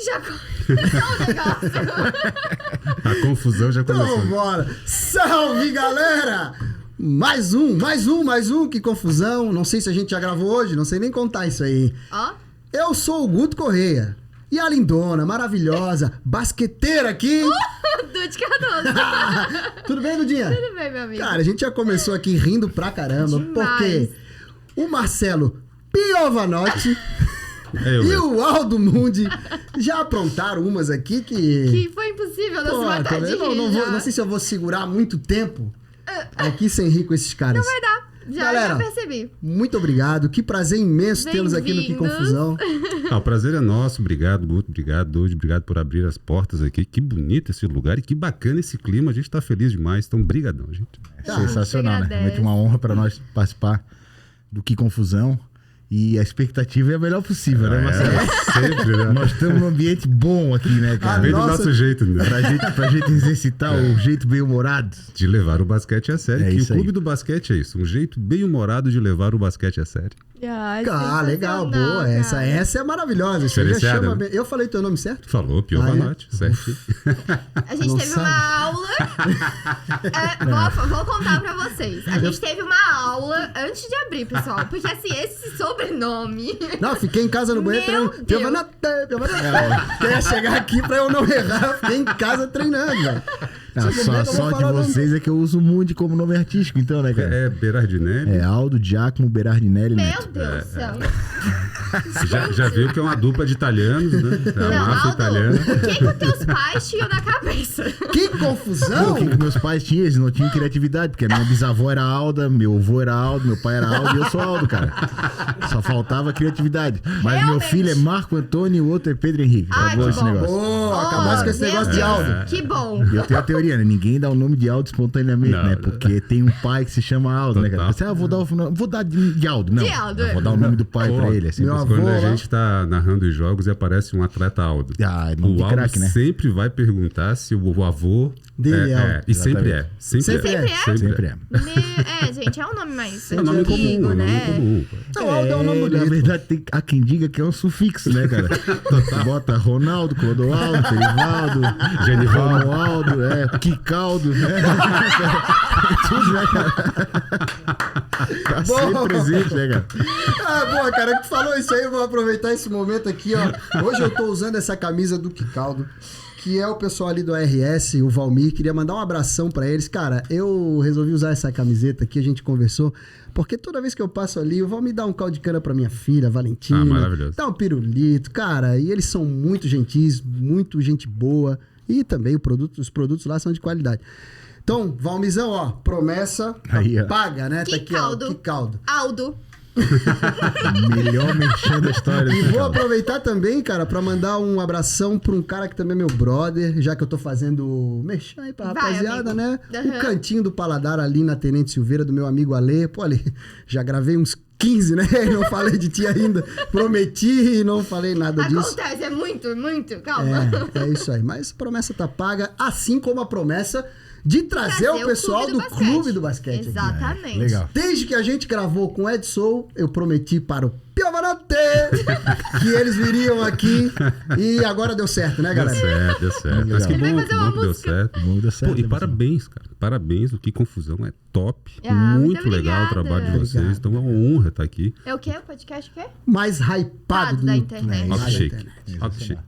Já começou o negócio. A confusão já começou. Então bora. Salve, galera! Mais um, que confusão. Não sei se a gente já gravou hoje, não sei nem contar isso aí. Ó. Eu sou o Guto Correia. E a lindona, maravilhosa, basqueteira aqui. Dude Cardoso. Tudo bem, Dudinha? Tudo bem, meu amigo. Cara, a gente já começou aqui rindo pra caramba, Demais. porque o Marcelo Piovanotti Eu e mesmo. o Aldo Mundi já aprontaram umas aqui Que foi impossível não se matar de rir. não sei se eu vou segurar muito tempo aqui sem rir com esses caras. Não vai dar. Galera, Já percebi. Muito obrigado. Que prazer imenso tê-los aqui no Que Bem-vindos. Confusão. O prazer é nosso. Obrigado, Guto. Obrigado, Dude. Obrigado por abrir as portas aqui. Que bonito esse lugar e que bacana esse clima. A gente tá feliz demais. Então, brigadão, gente. Sensacional, né? agradece. Realmente uma honra para nós participar do Que Confusão. E a expectativa é a melhor possível, né, Marcelo? Sempre, né? Nós estamos num ambiente bom aqui, né, cara? Bem do Nossa. nosso jeito, né? Pra gente exercitar o jeito bem-humorado. De levar o basquete a sério. É que isso o clube aí. do basquete é isso. Um jeito bem-humorado de levar o basquete a sério. Legal, boa. Sensacional, cara. Essa é maravilhosa. Você já Diferenciada, chama né? bem. Eu falei teu nome certo? Falou, Piovanotti. Certo. A gente Não teve sabe. uma aula. Vou contar pra vocês. A gente teve uma aula antes de abrir, pessoal. Porque assim, esse sobrenome. Não, fiquei em casa no banheiro Meu treinando. Deus. Piovanotti. Queria chegar aqui pra eu não errar. Eu fiquei em casa treinando, velho. Ah, Você só como é a que eu vou sorte de falar o nome? vocês é que eu uso o Mundi como nome artístico, então, né, cara? É Berardinelli. É Aldo Giacomo Berardinelli Meu Neto. Deus do céu. Já viu que é uma dupla de italianos, né? É a Não, máfia Aldo, italiana. o que os teus pais tinham na cabeça? Que Pô, confusão! o que meus pais tinham? Eles não tinham criatividade, porque a minha bisavó era Alda, meu avô era Aldo, meu pai era Aldo e eu sou Aldo, cara. Só faltava criatividade. Mas meu Realmente. filho é Marco Antônio e o outro é Pedro Henrique. Ai, Acabou que esse bom. negócio. Pô, acabasse com esse meu negócio de Deus. Aldo. Que bom. Eu tenho a teoria, né? Ninguém dá o nome de Aldo espontaneamente, Não, né? não. Porque tem um pai que se chama Aldo, né, cara? Total. Você, vou dar de Aldo. Não, De Aldo, eu vou dar o nome do pai Pô, pra ele. É sempre meu assim. avô Quando a lá. gente tá narrando os jogos e aparece um atleta Aldo. Ah, nome O de Aldo craque, né? sempre vai perguntar se o avô Dele é Aldo. E sempre é. Exatamente. Sempre é. Sempre é. Gente, é um nome mais É um nome comum, antigo, é um nome né? comum. Não, Aldo é o nome Na bonito. verdade, há quem diga que é um sufixo, né, cara? Bota Ronaldo, Clodoaldo, Ferivaldo, Genivaldo. Romualdo, Quicaldo, né? Tudo, né, cara? Tá sempre presente, né, cara? Ah, boa, cara, que falou isso aí, eu vou aproveitar esse momento aqui, ó. Hoje eu tô usando essa camisa do Quicaldo, que é o pessoal ali do RS, o Valmir, queria mandar um abração pra eles. Cara, eu resolvi usar essa camiseta aqui, a gente conversou, porque toda vez que eu passo ali, o Valmir dá um caldo de cana pra minha filha, Valentina. Ah, maravilhoso. Dá um pirulito, cara, e eles são muito gentis, muito gente boa, e também os produtos lá são de qualidade. Então, Valmizão, ó, promessa Aí, ó. paga, né? Tá aqui, ó, Quicaldo. Quicaldo. Aldo. Melhor mexendo da história. E né, vou cara? aproveitar também, cara, pra mandar um abração pra um cara que também é meu brother, já que eu tô fazendo merchan aí pra Vai, rapaziada, amigo. né? Aham. O Cantinho do Paladar ali na Tenente Silveira, do meu amigo Ale. Pô, Ali, já gravei uns 15, né? E não falei de ti ainda. Prometi e não falei nada disso. Acontece, é muito. Calma. É isso aí. Mas a promessa tá paga, assim como a promessa de trazer o pessoal do Clube do Basquete aqui. Exatamente. Legal. Desde que a gente gravou com o Ed Soul, eu prometi para o Piovanotti que eles viriam aqui e agora deu certo, né, Deu galera? certo, deu certo. Legal. Mas que Ele vai bom, fazer que uma bom que deu música. certo. Não deu certo, Pô, e né, parabéns, cara. Parabéns, o Que Confusão é top. Ah, muito muito legal o obrigada. trabalho de vocês. Obrigado. Então é uma honra estar aqui. É o quê? O podcast o quê? Mais hypado do Da YouTube. internet. Alto Mais da chique. internet. Alto chique.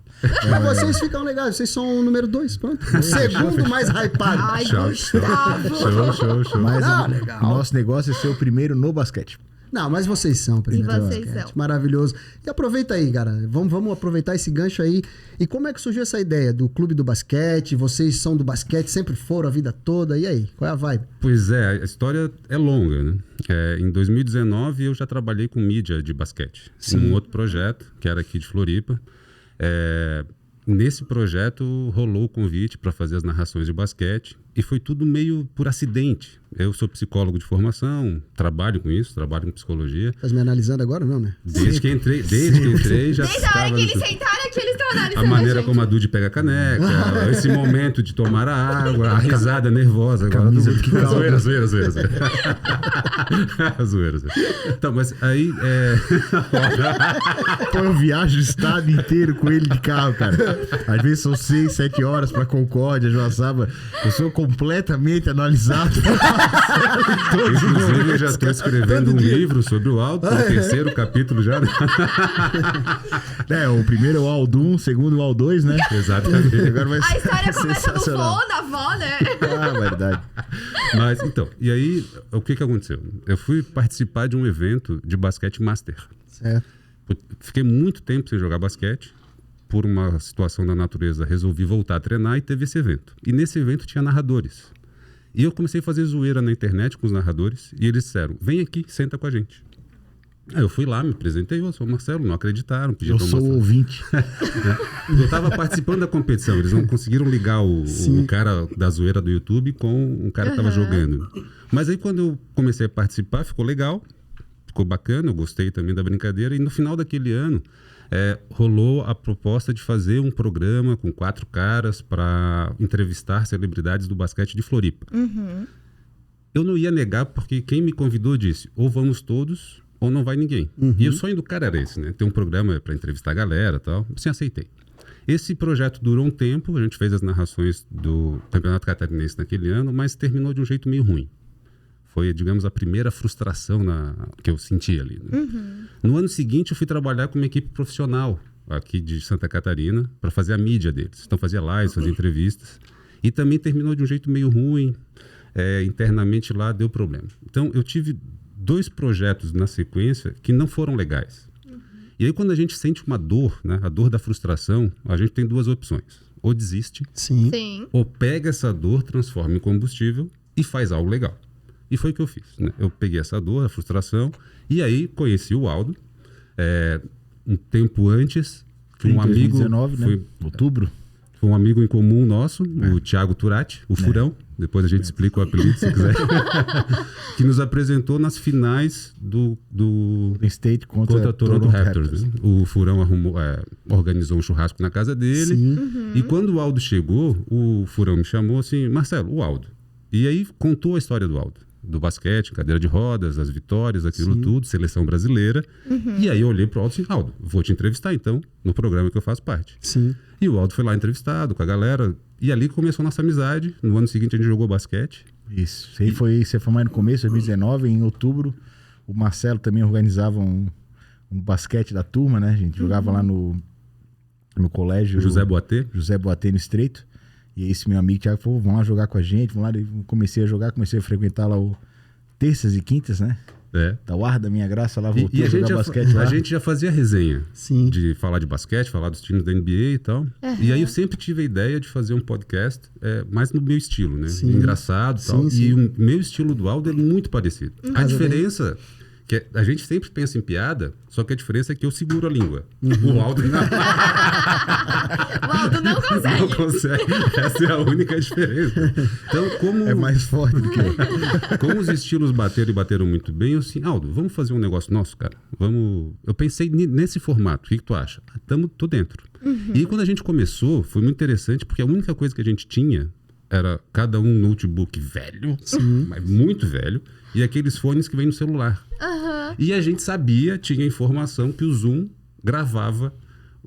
Mas vocês ficam legais, vocês são o número 2, pronto. O segundo mais hypado. Ai, Show, Gustavo. Show. Mas Ah, legal. o nosso negócio é ser o primeiro no basquete. Não, mas vocês são primeiro. E vocês basquete. são. Maravilhoso. E aproveita aí, cara. Vamos aproveitar esse gancho aí. E como é que surgiu essa ideia do Clube do Basquete? Vocês são do basquete, sempre foram a vida toda. E aí, qual é a vibe? Pois é, a história é longa, né? Em 2019 eu já trabalhei com mídia de basquete. Num outro projeto, que era aqui de Floripa. Nesse projeto rolou o convite para fazer as narrações de basquete e foi tudo meio por acidente. Eu sou psicólogo de formação, trabalho com isso, trabalho com psicologia. Tá me analisando agora, não, né? Desde que entrei já Desde a hora estava que eles no- sentaram aqui, eles estão analisando a maneira gente. como a Dude pega a caneca, esse momento de tomar a água, a risada nervosa. Camisa do Kikal. Zoeira. Zoeira. Então, mas aí... Pô, eu viajo o estado inteiro com ele de carro, cara. Às vezes são 6, 7 horas pra Concórdia, Joaçaba. Eu sou completamente analisado. Inclusive, eu já estou escrevendo um livro sobre o Aldo, o 3º capítulo já. O primeiro é o Aldo 1, o segundo é o Aldo 2, né? Exatamente. Agora vai A história ser começa no sensacional. vô, na avó, né? Ah, verdade. Mas, então, e aí, o que aconteceu? Eu fui participar de um evento de basquete master. Certo. Fiquei muito tempo sem jogar basquete. Por uma situação da natureza, resolvi voltar a treinar e teve esse evento. E nesse evento tinha narradores. E eu comecei a fazer zoeira na internet com os narradores. E eles disseram, vem aqui, senta com a gente. Aí eu fui lá, me apresentei, eu sou o Marcelo, não acreditaram. Eu sou o ouvinte. Eu estava participando da competição, eles não conseguiram ligar o cara da zoeira do YouTube com um cara que estava jogando. Mas aí quando eu comecei a participar, ficou legal, ficou bacana, eu gostei também da brincadeira. E no final daquele ano, rolou a proposta de fazer um programa com 4 caras para entrevistar celebridades do basquete de Floripa. Eu não ia negar, porque quem me convidou disse, ou vamos todos... ou não vai ninguém. E o sonho do cara era esse, né? Ter um programa para entrevistar a galera e tal. Assim, aceitei. Esse projeto durou um tempo, a gente fez as narrações do Campeonato Catarinense naquele ano, mas terminou de um jeito meio ruim. Foi, digamos, a primeira frustração que eu senti ali. Né? No ano seguinte, eu fui trabalhar com uma equipe profissional aqui de Santa Catarina para fazer a mídia deles. Então, fazia lives, fazia entrevistas. E também terminou de um jeito meio ruim. Internamente lá deu problema. Então, eu tive 2 projetos na sequência que não foram legais. E aí, quando a gente sente uma dor, né, a dor da frustração, a gente tem 2 opções. Ou desiste, Sim. ou pega essa dor, transforma em combustível e faz algo legal. E foi o que eu fiz. Né? Eu peguei essa dor, a frustração, e aí conheci o Aldo. Um tempo antes, um amigo... 2019, né? Outubro. Foi um amigo em comum nosso, o Thiago Turati, o Furão. Depois a gente explica o apelido, se quiser. Que nos apresentou nas finais do State contra Toronto Raptors. Né? O Furão organizou um churrasco na casa dele. E quando o Aldo chegou, o Furão me chamou assim, Marcelo, o Aldo. E aí contou a história do Aldo. Do basquete, cadeira de rodas, as vitórias, aquilo tudo, seleção brasileira. E aí eu olhei pro Aldo e disse, Aldo, vou te entrevistar então, no programa que eu faço parte. Sim. E o Aldo foi lá entrevistado com a galera. E ali começou a nossa amizade. No ano seguinte a gente jogou basquete. Isso. Você foi mais no começo, 2019, em outubro. O Marcelo também organizava um basquete da turma, né? A gente jogava lá no colégio. José Boatê no Estreito. E esse meu amigo Thiago falou, vamos lá jogar com a gente. Vamos lá. Eu comecei a jogar, comecei a frequentar lá o terças e quintas, né? Da Guarda da Minha Graça, lá voltou a jogar basquete lá. A gente já fazia resenha. Sim. De falar de basquete, falar dos times da NBA e tal. E aí eu sempre tive a ideia de fazer um podcast mais no meu estilo, né? Sim. Engraçado e tal. Sim. E o meu estilo do Aldo é muito parecido. A diferença... que a gente sempre pensa em piada, só que a diferença é que eu seguro a língua. O Aldo não. O Aldo não consegue. Não consegue. Essa é a única diferença. Então, como... É mais forte do que eu. Como os estilos bateram muito bem, eu assim, Aldo, vamos fazer um negócio nosso, cara? Vamos... Eu pensei nesse formato. O que tu acha? Tô dentro. E aí, quando a gente começou, foi muito interessante, porque a única coisa que a gente tinha era cada um notebook velho, mas muito velho, e aqueles fones que vêm no celular. E a gente sabia, tinha informação que o Zoom gravava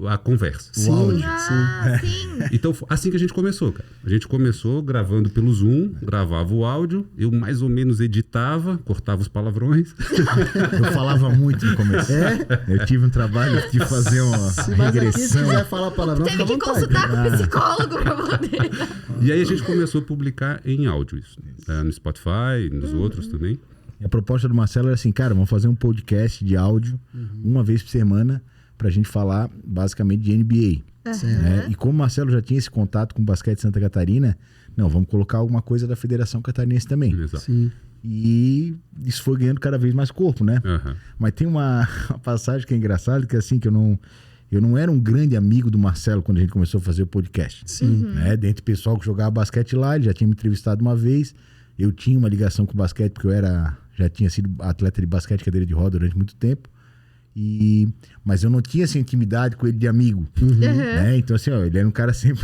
a conversa. O áudio. Sim. Então, assim que a gente começou, cara. A gente começou gravando pelo Zoom, gravava o áudio, eu mais ou menos editava, cortava os palavrões. Eu falava muito no começo. Eu tive um trabalho de fazer uma Mas aqui, se regressão. quiser falar palavrão, Teve fica à que vontade. consultar com o psicólogo pra poder. E aí a gente começou a publicar em áudio isso. No Spotify, nos outros também. E a proposta do Marcelo era assim, cara, vamos fazer um podcast de áudio uma vez por semana pra gente falar basicamente de NBA. Né? E como o Marcelo já tinha esse contato com o basquete de Santa Catarina, não, vamos colocar alguma coisa da Federação Catarinense também. Exato. Sim. E isso foi ganhando cada vez mais corpo, né? Mas tem uma passagem que é engraçada, que é assim, que eu não era um grande amigo do Marcelo quando a gente começou a fazer o podcast. Sim. Né? Dentre o pessoal que jogava basquete lá, ele já tinha me entrevistado uma vez. Eu tinha uma ligação com o basquete, porque já tinha sido atleta de basquete cadeira de roda durante muito tempo. Mas eu não tinha essa intimidade com ele de amigo. Né? Então, assim, ó, ele era um cara sempre...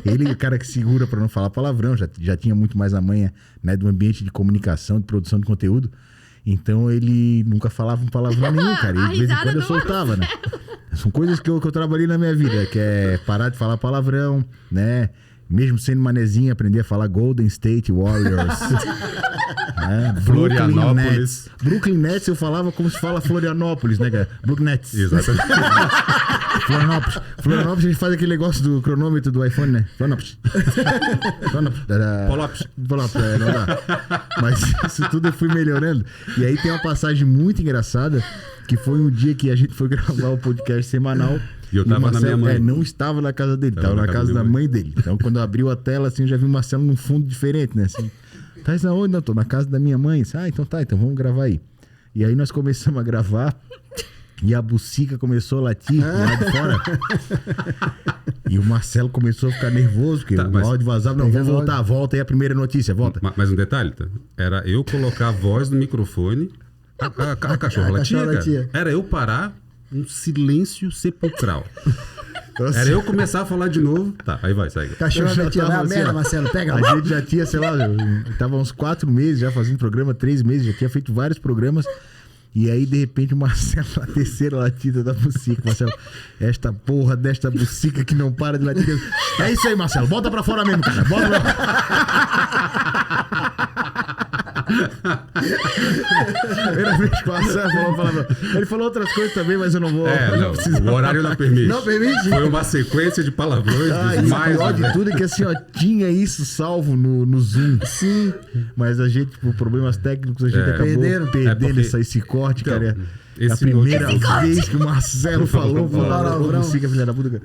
ele é o cara que segura para não falar palavrão. Já tinha muito mais a manha, né, do ambiente de comunicação, de produção de conteúdo. Então, ele nunca falava um palavrão nenhum, cara. E de vez em quando eu soltava, né? São coisas que eu trabalhei na minha vida, que é parar de falar palavrão, né? Mesmo sendo manezinho, aprender a falar Golden State Warriors. Florianópolis. Brooklyn Nets eu falava como se fala Florianópolis, né, cara? Brooklyn Nets. Exatamente. Florianópolis a gente faz aquele negócio do cronômetro do iPhone, né? Florianópolis. Polópolis, não dá. Mas isso tudo eu fui melhorando. E aí tem uma passagem muito engraçada, que foi um dia que a gente foi gravar o podcast semanal. E eu tava na minha mãe. Não estava na casa dele, tava na casa da mãe dele. Então, quando abriu a tela, assim, eu já vi o Marcelo num fundo diferente, né? Assim, tá aonde? Não, tô na casa da minha mãe. Então tá, então vamos gravar aí. E aí nós começamos a gravar e a bucica começou a latir lá de fora. E o Marcelo começou a ficar nervoso, porque o áudio vazava. Não, vamos voltar, volta aí a primeira notícia, volta. Mas um detalhe, tá? Era eu colocar a voz no microfone, a cachorra latia. Era eu parar, um silêncio sepulcral. Nossa. Era eu começar a falar de novo. Tá, aí vai, segue. Cachorro latia, vai a merda, ó, Marcelo, pega. A gente já tinha, sei lá, tava uns 4 meses já fazendo programa, 3 meses, já tinha feito vários programas. E aí, de repente, o Marcelo, a terceira latida da bucica. Marcelo, esta porra desta bucica que não para de latir. É isso aí, Marcelo, bota pra fora mesmo, cara. Bota pra... Primeira vez que o Marcelo falou palavrão. Ele falou outras coisas também, mas eu não vou... Não, o horário não permite. Não permite? Foi uma sequência de palavrões. O pior de tudo é que assim, ó, tinha isso salvo no Zoom. Sim. Mas a gente, por problemas técnicos, a gente acabou perdendo esse corte, então, cara. A primeira vez que o Marcelo falou palavrão. Filha da puta.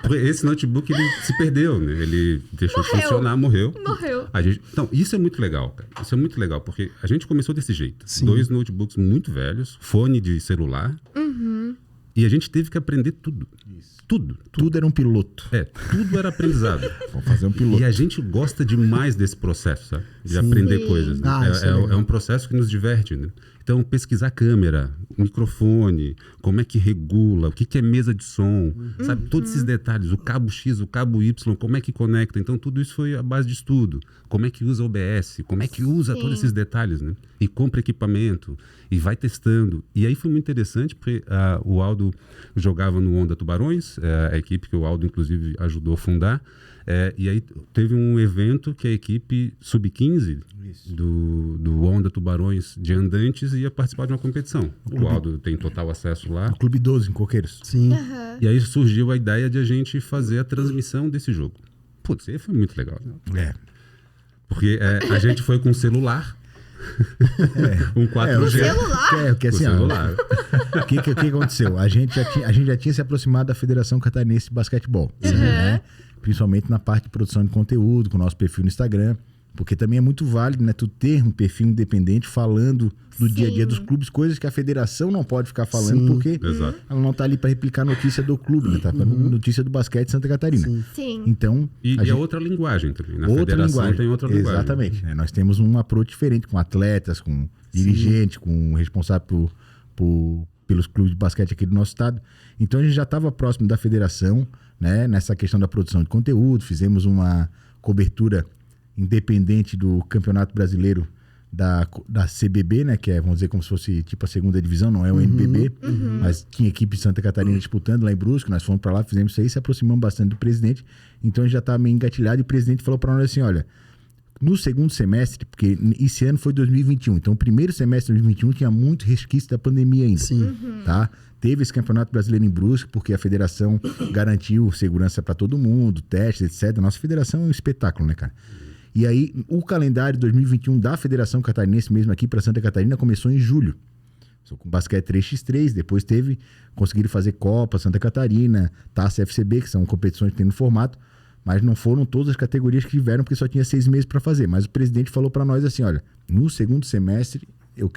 Porque esse notebook, ele se perdeu, né? Ele deixou de funcionar, morreu. Então, isso é muito legal, cara. Isso é muito legal, porque a gente começou desse jeito. Sim. 2 notebooks muito velhos, fone de celular. E a gente teve que aprender tudo. Isso. Tudo era um piloto. Tudo era aprendizado. Vamos fazer um piloto. E a gente gosta demais desse processo, sabe? De aprender coisas. Né? É um processo que nos diverte, né? Então, pesquisar câmera, microfone, como é que regula, o que é mesa de som, sabe? Todos esses detalhes, o cabo X, o cabo Y, como é que conecta. Então, tudo isso foi a base de estudo. Como é que usa o OBS, como é que usa todos esses detalhes, né? E compra equipamento, e vai testando. E aí foi muito interessante, porque o Aldo jogava no Onda Tubarões, a equipe que o Aldo, inclusive, ajudou a fundar. E aí teve um evento que a equipe Sub-15 do Onda Tubarões de Andantes ia participar de uma competição. O Aldo tem total acesso lá. O Clube 12 em Coqueiros. Sim. E aí surgiu a ideia de a gente fazer a transmissão desse jogo. Putz, aí foi muito legal. Né? Porque a gente foi com celular. Um 4G. Celular? Porque assim, o que aconteceu? A gente já tinha se aproximado da Federação Catarinense de Basquetebol. Né? Principalmente na parte de produção de conteúdo, com o nosso perfil no Instagram. Porque também é muito válido, né? Tu ter um perfil independente falando do dia a dia dos clubes, coisas que a federação não pode ficar falando, porque ela não tá ali para replicar a notícia do clube, né? Tá notícia do basquete de Santa Catarina. Sim. Então, e é outra linguagem também. Na federação tem outra linguagem. Exatamente. Né? Nós temos um approach diferente com atletas, com dirigente, com responsável pelos clubes de basquete aqui do nosso estado. Então a gente já estava próximo da federação, né? Nessa questão da produção de conteúdo. Fizemos uma cobertura independente do Campeonato Brasileiro da CBB, né? Que é, vamos dizer, como se fosse tipo a segunda divisão, não é o NBB, mas tinha equipe de Santa Catarina disputando lá em Brusque. Nós fomos para lá, fizemos isso aí, se aproximamos bastante do presidente. Então a gente já estava meio engatilhado e o presidente falou para nós assim, olha, no segundo semestre, porque esse ano foi 2021, então o primeiro semestre de 2021 tinha muito resquício da pandemia ainda. Sim. Tá? Teve esse Campeonato Brasileiro em Brusque, porque a federação garantiu segurança para todo mundo, testes, etc. Nossa federação é um espetáculo, né, cara? E aí, o calendário 2021 da Federação Catarinense, mesmo aqui para Santa Catarina, começou em julho. Com basquete 3x3, depois conseguiram fazer Copa Santa Catarina, Taça FCB, que são competições que tem no formato, mas não foram todas as categorias que tiveram, porque só tinha 6 meses para fazer. Mas o presidente falou para nós assim, olha, no segundo semestre eu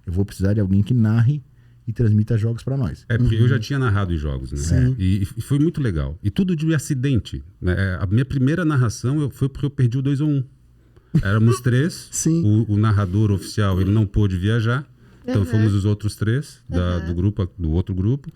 vou precisar de alguém que narre e transmita jogos para nós. Porque eu já tinha narrado os jogos, né? Sim. E foi muito legal. E tudo de acidente. Né? A minha primeira narração foi porque eu perdi o 2-1. Éramos 3. Sim. O narrador oficial, ele não pôde viajar. Então fomos os outros 3 do outro grupo.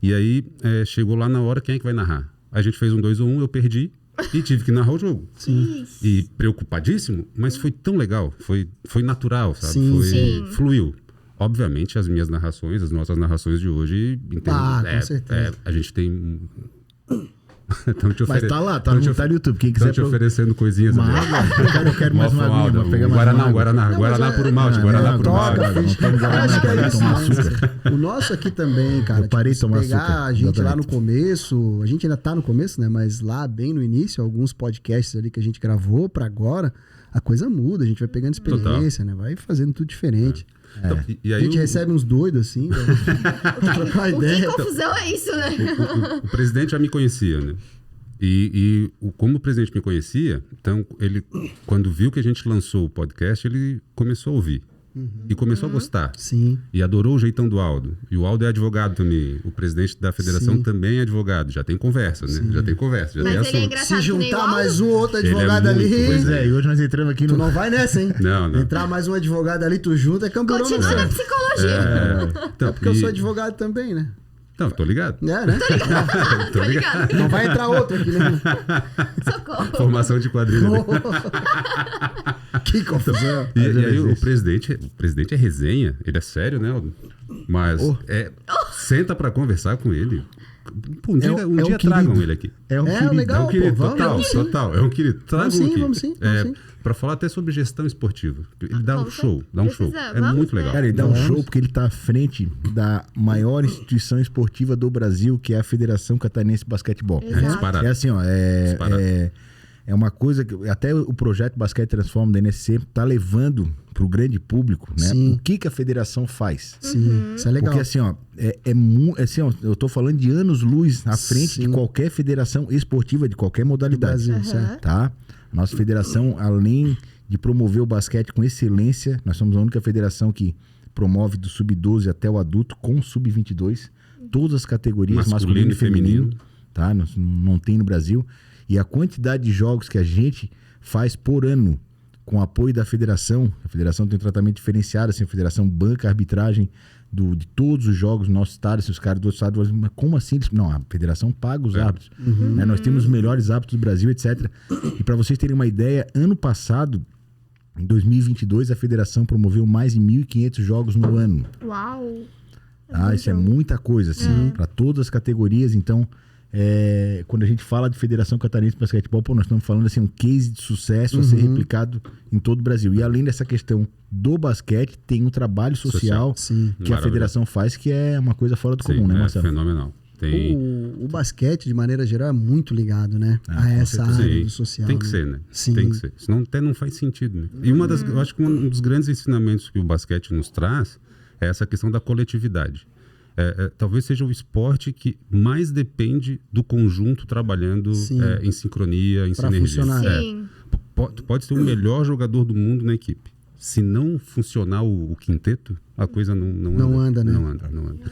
E aí chegou lá na hora, quem é que vai narrar? A gente fez um 2 ou 1, eu perdi e tive que narrar o jogo. Sim. E preocupadíssimo, mas foi tão legal, foi natural, sabe? Sim. Fluiu. Obviamente, as minhas narrações, as nossas narrações de hoje, com certeza. a gente tem... Mas tá lá, tá no YouTube. Quem quiser... Estão te oferecendo coisinhas. Uma água? Eu quero mais uma aguinha. Vou pegar mais Guaraná por malte. Guaraná por malte. Acho que é isso. O nosso aqui também, cara. Eu parei de tomar pegar açúcar. A gente lá no começo, a gente ainda tá no começo, né? Mas lá bem no início, alguns podcasts ali que a gente gravou pra agora, a coisa muda. A gente vai pegando experiência, né? Vai fazendo tudo diferente. Então, e aí a gente recebe uns doidos assim, pra trocar ideia. Que confusão é isso, né? O presidente já me conhecia, né? Como o presidente me conhecia, então ele, quando viu que a gente lançou o podcast, ele começou a ouvir. E começou a gostar. Sim. E adorou o jeitão do Aldo. E o Aldo é advogado também. O presidente da federação também é advogado. Já tem conversa, né? Já tem conversa. Já tem Mas ele é assunto. engraçado. Se juntar mais um outro Ele é advogado muito, ali. pois E hoje nós entramos aqui Tu no... não vai nessa, hein? Não. Entrar mais um advogado ali, tu junta, é campeão. Continua na psicologia. Então, Porque eu sou advogado também, né? Não, tô ligado. É, né? Tô ligado. Não vai entrar outro aqui, né? Socorro. Formação de quadrilha. Né? Que confusão. E aí o presidente é resenha, ele é sério, né, Aldo? Mas senta pra conversar com ele. Pô, um dia tragam ele aqui. É um querido. legal, É um querido, pô, vamos, total. É um querido. Tragam aqui. Vamos sim. Pra falar até sobre gestão esportiva. Ele dá um show, Precisa, É vamos, muito legal. Cara, ele dá um show porque ele tá à frente da maior instituição esportiva do Brasil, que é a Federação Catarinense de Basquetebol. Exato. Disparado. É assim, ó, é uma coisa que até o projeto Basquete Transforma da NSC tá levando pro grande público, né? Sim. O que a federação faz. Sim, isso é legal. Porque assim, ó, assim, ó, eu tô falando de anos-luz à frente de qualquer federação esportiva, de qualquer modalidade. Brasil, certo. Tá? A nossa federação, além de promover o basquete com excelência, nós somos a única federação que promove do sub-12 até o adulto com sub-22, todas as categorias, masculino e feminino. Tá? Não tem no Brasil. E a quantidade de jogos que a gente faz por ano com apoio da federação, a federação tem um tratamento diferenciado, assim, a federação banca a arbitragem de todos os jogos no nosso estado, se os caras do outro estado, mas como assim? Não, a federação paga os árbitros. Né? Nós temos os melhores árbitros do Brasil, etc. E para vocês terem uma ideia, ano passado, em 2022, a federação promoveu mais de 1.500 jogos no ano. Uau. Isso é muita coisa, assim, para todas as categorias. Então, quando a gente fala de Federação Catarinense de Basquetebol, nós estamos falando assim, um case de sucesso a ser replicado em todo o Brasil. E além dessa questão do basquete, tem um trabalho social. Que a federação faz, que é uma coisa fora do comum, né, Marcelo? É fenomenal. O basquete, de maneira geral, é muito ligado, né? A essa área do social. Tem que ser, né? Sim. Tem que ser. Senão até não faz sentido, né? E eu acho que um dos grandes ensinamentos que o basquete nos traz é essa questão da coletividade. Talvez seja o esporte que mais depende do conjunto trabalhando em sincronia, em sinergia. Funcionar. Sim. Pode ser o melhor jogador do mundo na equipe. Se não funcionar o quinteto, a coisa não anda, né? Não anda.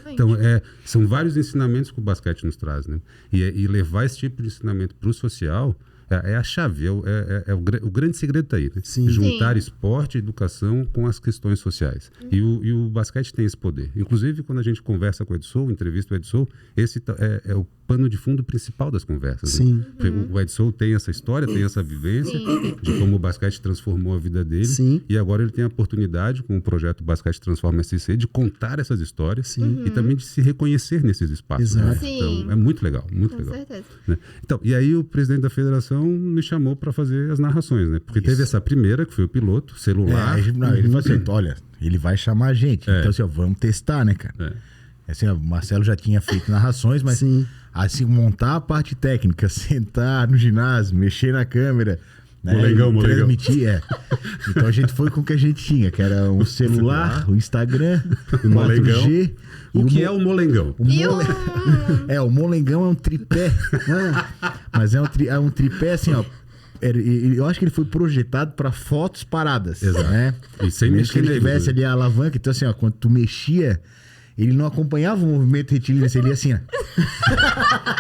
Então, são vários ensinamentos que o basquete nos traz, né? E levar esse tipo de ensinamento para o social é a chave, o grande segredo está aí, né? Sim. Juntar esporte e educação com as questões sociais. E o basquete tem esse poder. Inclusive, quando a gente conversa com o Edsol, entrevista o Edsol, esse é o pano de fundo principal das conversas. Sim. Né? O Edsol tem essa história, tem essa vivência de como o basquete transformou a vida dele. Sim. E agora ele tem a oportunidade, com o projeto Basquete Transforma SC, de contar essas histórias e também de se reconhecer nesses espaços. Exato. Né? Sim. Então, é muito legal, muito legal. Com certeza. Né? Então, e aí o presidente da federação me chamou para fazer as narrações, né? Porque teve essa primeira, que foi o piloto, celular. Ele falou assim, olha, ele vai chamar a gente. Então, assim, ó, vamos testar, né, cara? Assim, ó, o Marcelo já tinha feito narrações, mas assim, montar a parte técnica, sentar no ginásio, mexer na câmera, né? Molengão. Transmitir, Então a gente foi com o que a gente tinha, que era um celular, o Instagram, o Molengão. 4G. O que é o molengão? O molengão é um tripé. Mas é um tripé assim, ó. Eu acho que ele foi projetado para fotos paradas. Exato. Né? E sem mesmo mexer que ele nele, tivesse né? ali a alavanca. Então, assim, ó, quando tu mexia, ele não acompanhava o movimento retilíneo, ele ia assim, ó.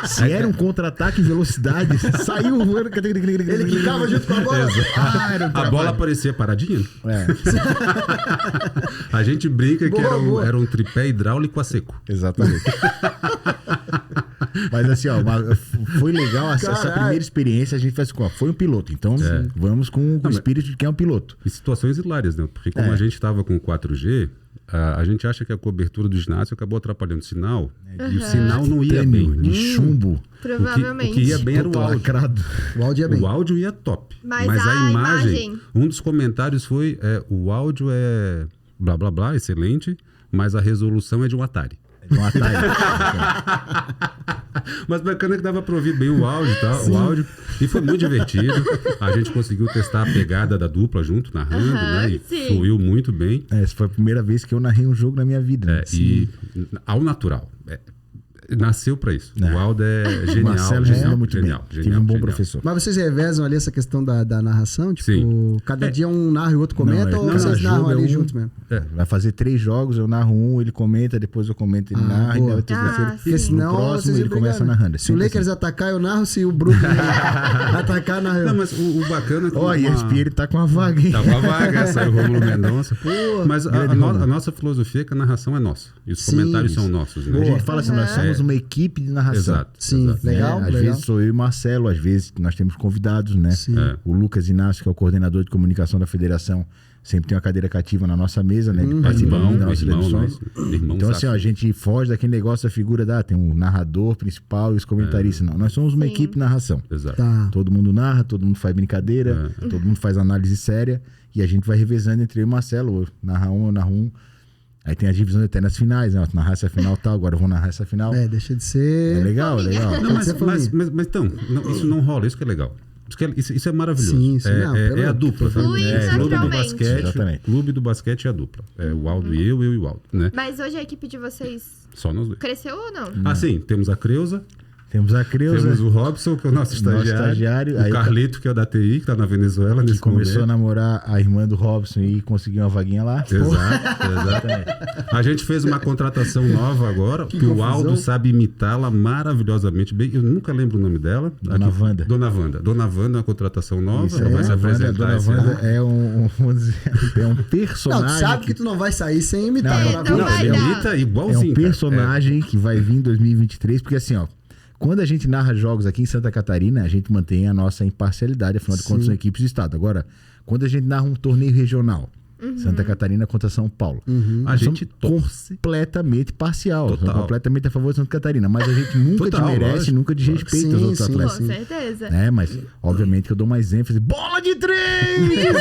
Se era um contra-ataque em velocidade, saiu voando. Ele quicava junto com a bola. Era um A trabalho. bola aparecia paradinha. É, A gente brinca que Boa, boa. era um tripé hidráulico a seco. exatamente. Mas assim, ó, foi legal essa Caralho. primeira experiência. A gente faz com, ó, foi um piloto. Então, vamos com o espírito de quem é um piloto. E situações hilárias, né? Porque como a gente estava com 4G, a gente acha que a cobertura do ginásio acabou atrapalhando o sinal. E o sinal não ia bem. Tênio de chumbo. Provavelmente. O que ia bem era o Todo áudio. lacrado. O áudio é bem. O áudio ia top. Mas a a imagem, imagem- um dos comentários foi: o áudio é blá blá blá, excelente, mas a resolução é de um Atari. De um Atari. Mas bacana que dava pra ouvir bem o áudio e tal. O áudio. E foi muito divertido. A gente conseguiu testar a pegada da dupla junto, narrando, né? E sim. fluiu muito bem. Essa foi a primeira vez que eu narrei um jogo na minha vida. Né? E ao natural. Nasceu pra isso. O Aldo é genial. Marcelo genial, ensinou muito genial, bem. genial, Tive um bom genial. professor. Mas vocês revezam ali essa questão da narração? Tipo, Sim. cada dia um narra e o outro comenta, ou cada vocês narram jogo é ali um. juntos mesmo? Vai fazer 3 jogos, eu narro um, ele comenta, depois eu comento, ele narra, boa. e daí o terceiro. sim. Porque No senão próximo vocês ele iam começa brigar, né? narrando. Se o Lakers atacar, eu narro. Se o Brooklyn atacar, narro eu. Não, mas o bacana é que. Ó, e a ESPN tá com a vaga, hein? Tá com a vaga, saiu o Rômulo Mendonça. Mas grande Rômulo. a nossa filosofia é que a narração é nossa. E os Sim, comentários isso. são nossos, né? A gente fala assim, nós somos uma equipe de narração. Exato. Sim, exato. legal, Às legal. vezes sou eu e Marcelo, às vezes nós temos convidados, né? O Lucas Inácio, que é o coordenador de comunicação da federação, sempre tem uma cadeira cativa na nossa mesa, né? Ele participa muito das nossas transmissões. Então, assim, ó, a gente foge daquele negócio da figura tem um narrador principal e os comentaristas. Não, nós somos uma equipe de narração. Exato. Tá. Todo mundo narra, todo mundo faz brincadeira, todo mundo faz análise séria e a gente vai revezando entre eu e o Marcelo. Eu narro um, eu narro um. Aí tem as divisões até nas finais, né? Narrar essa final tal, agora eu vou narrar essa final. Deixa de ser... É legal, é legal. Não, Você falou isso. mas então, isso não rola, isso que é legal. Isso é maravilhoso. Sim, sim, não, é a dupla. Flui Clube do naturalmente. basquete, Exatamente. clube do basquete é a dupla. É o Aldo e eu e o Aldo, né? Mas hoje a equipe de vocês Só nós dois. cresceu ou não? Ah, sim, temos a Creuza, Temos a Creuza, temos o Robson, que é o nosso estagiário, Aí o Carlito, que é o da TI, que tá na Venezuela que nesse começou a momento. namorar a irmã do Robson e conseguiu uma vaguinha lá. Exatamente. A gente fez uma contratação nova agora, que o Aldo sabe imitá-la maravilhosamente bem. Eu nunca lembro o nome dela. Dona Wanda. Dona Wanda. Dona Wanda é uma contratação nova, Isso ela vai se apresentar Dona esse Wanda ano. vamos dizer, é um Não, personagem. tu sabe que tu não vai sair sem imitar. Não, Dona não Wanda. vai Ele dar. imita É igualzinho. um cara. personagem que vai vir em 2023, porque assim, ó, quando a gente narra jogos aqui em Santa Catarina, a gente mantém a nossa imparcialidade, afinal de contas são equipes de estado. Agora, quando a gente narra um torneio regional, Santa Catarina contra São Paulo, A gente torce. completamente parcial, Total. somos completamente a favor de Santa Catarina, mas a gente nunca Total, desmerece, lógico. nunca desrespeita Sim, os outros sim. Com atletas. certeza. Mas, obviamente, que eu dou mais ênfase. Bola de 3!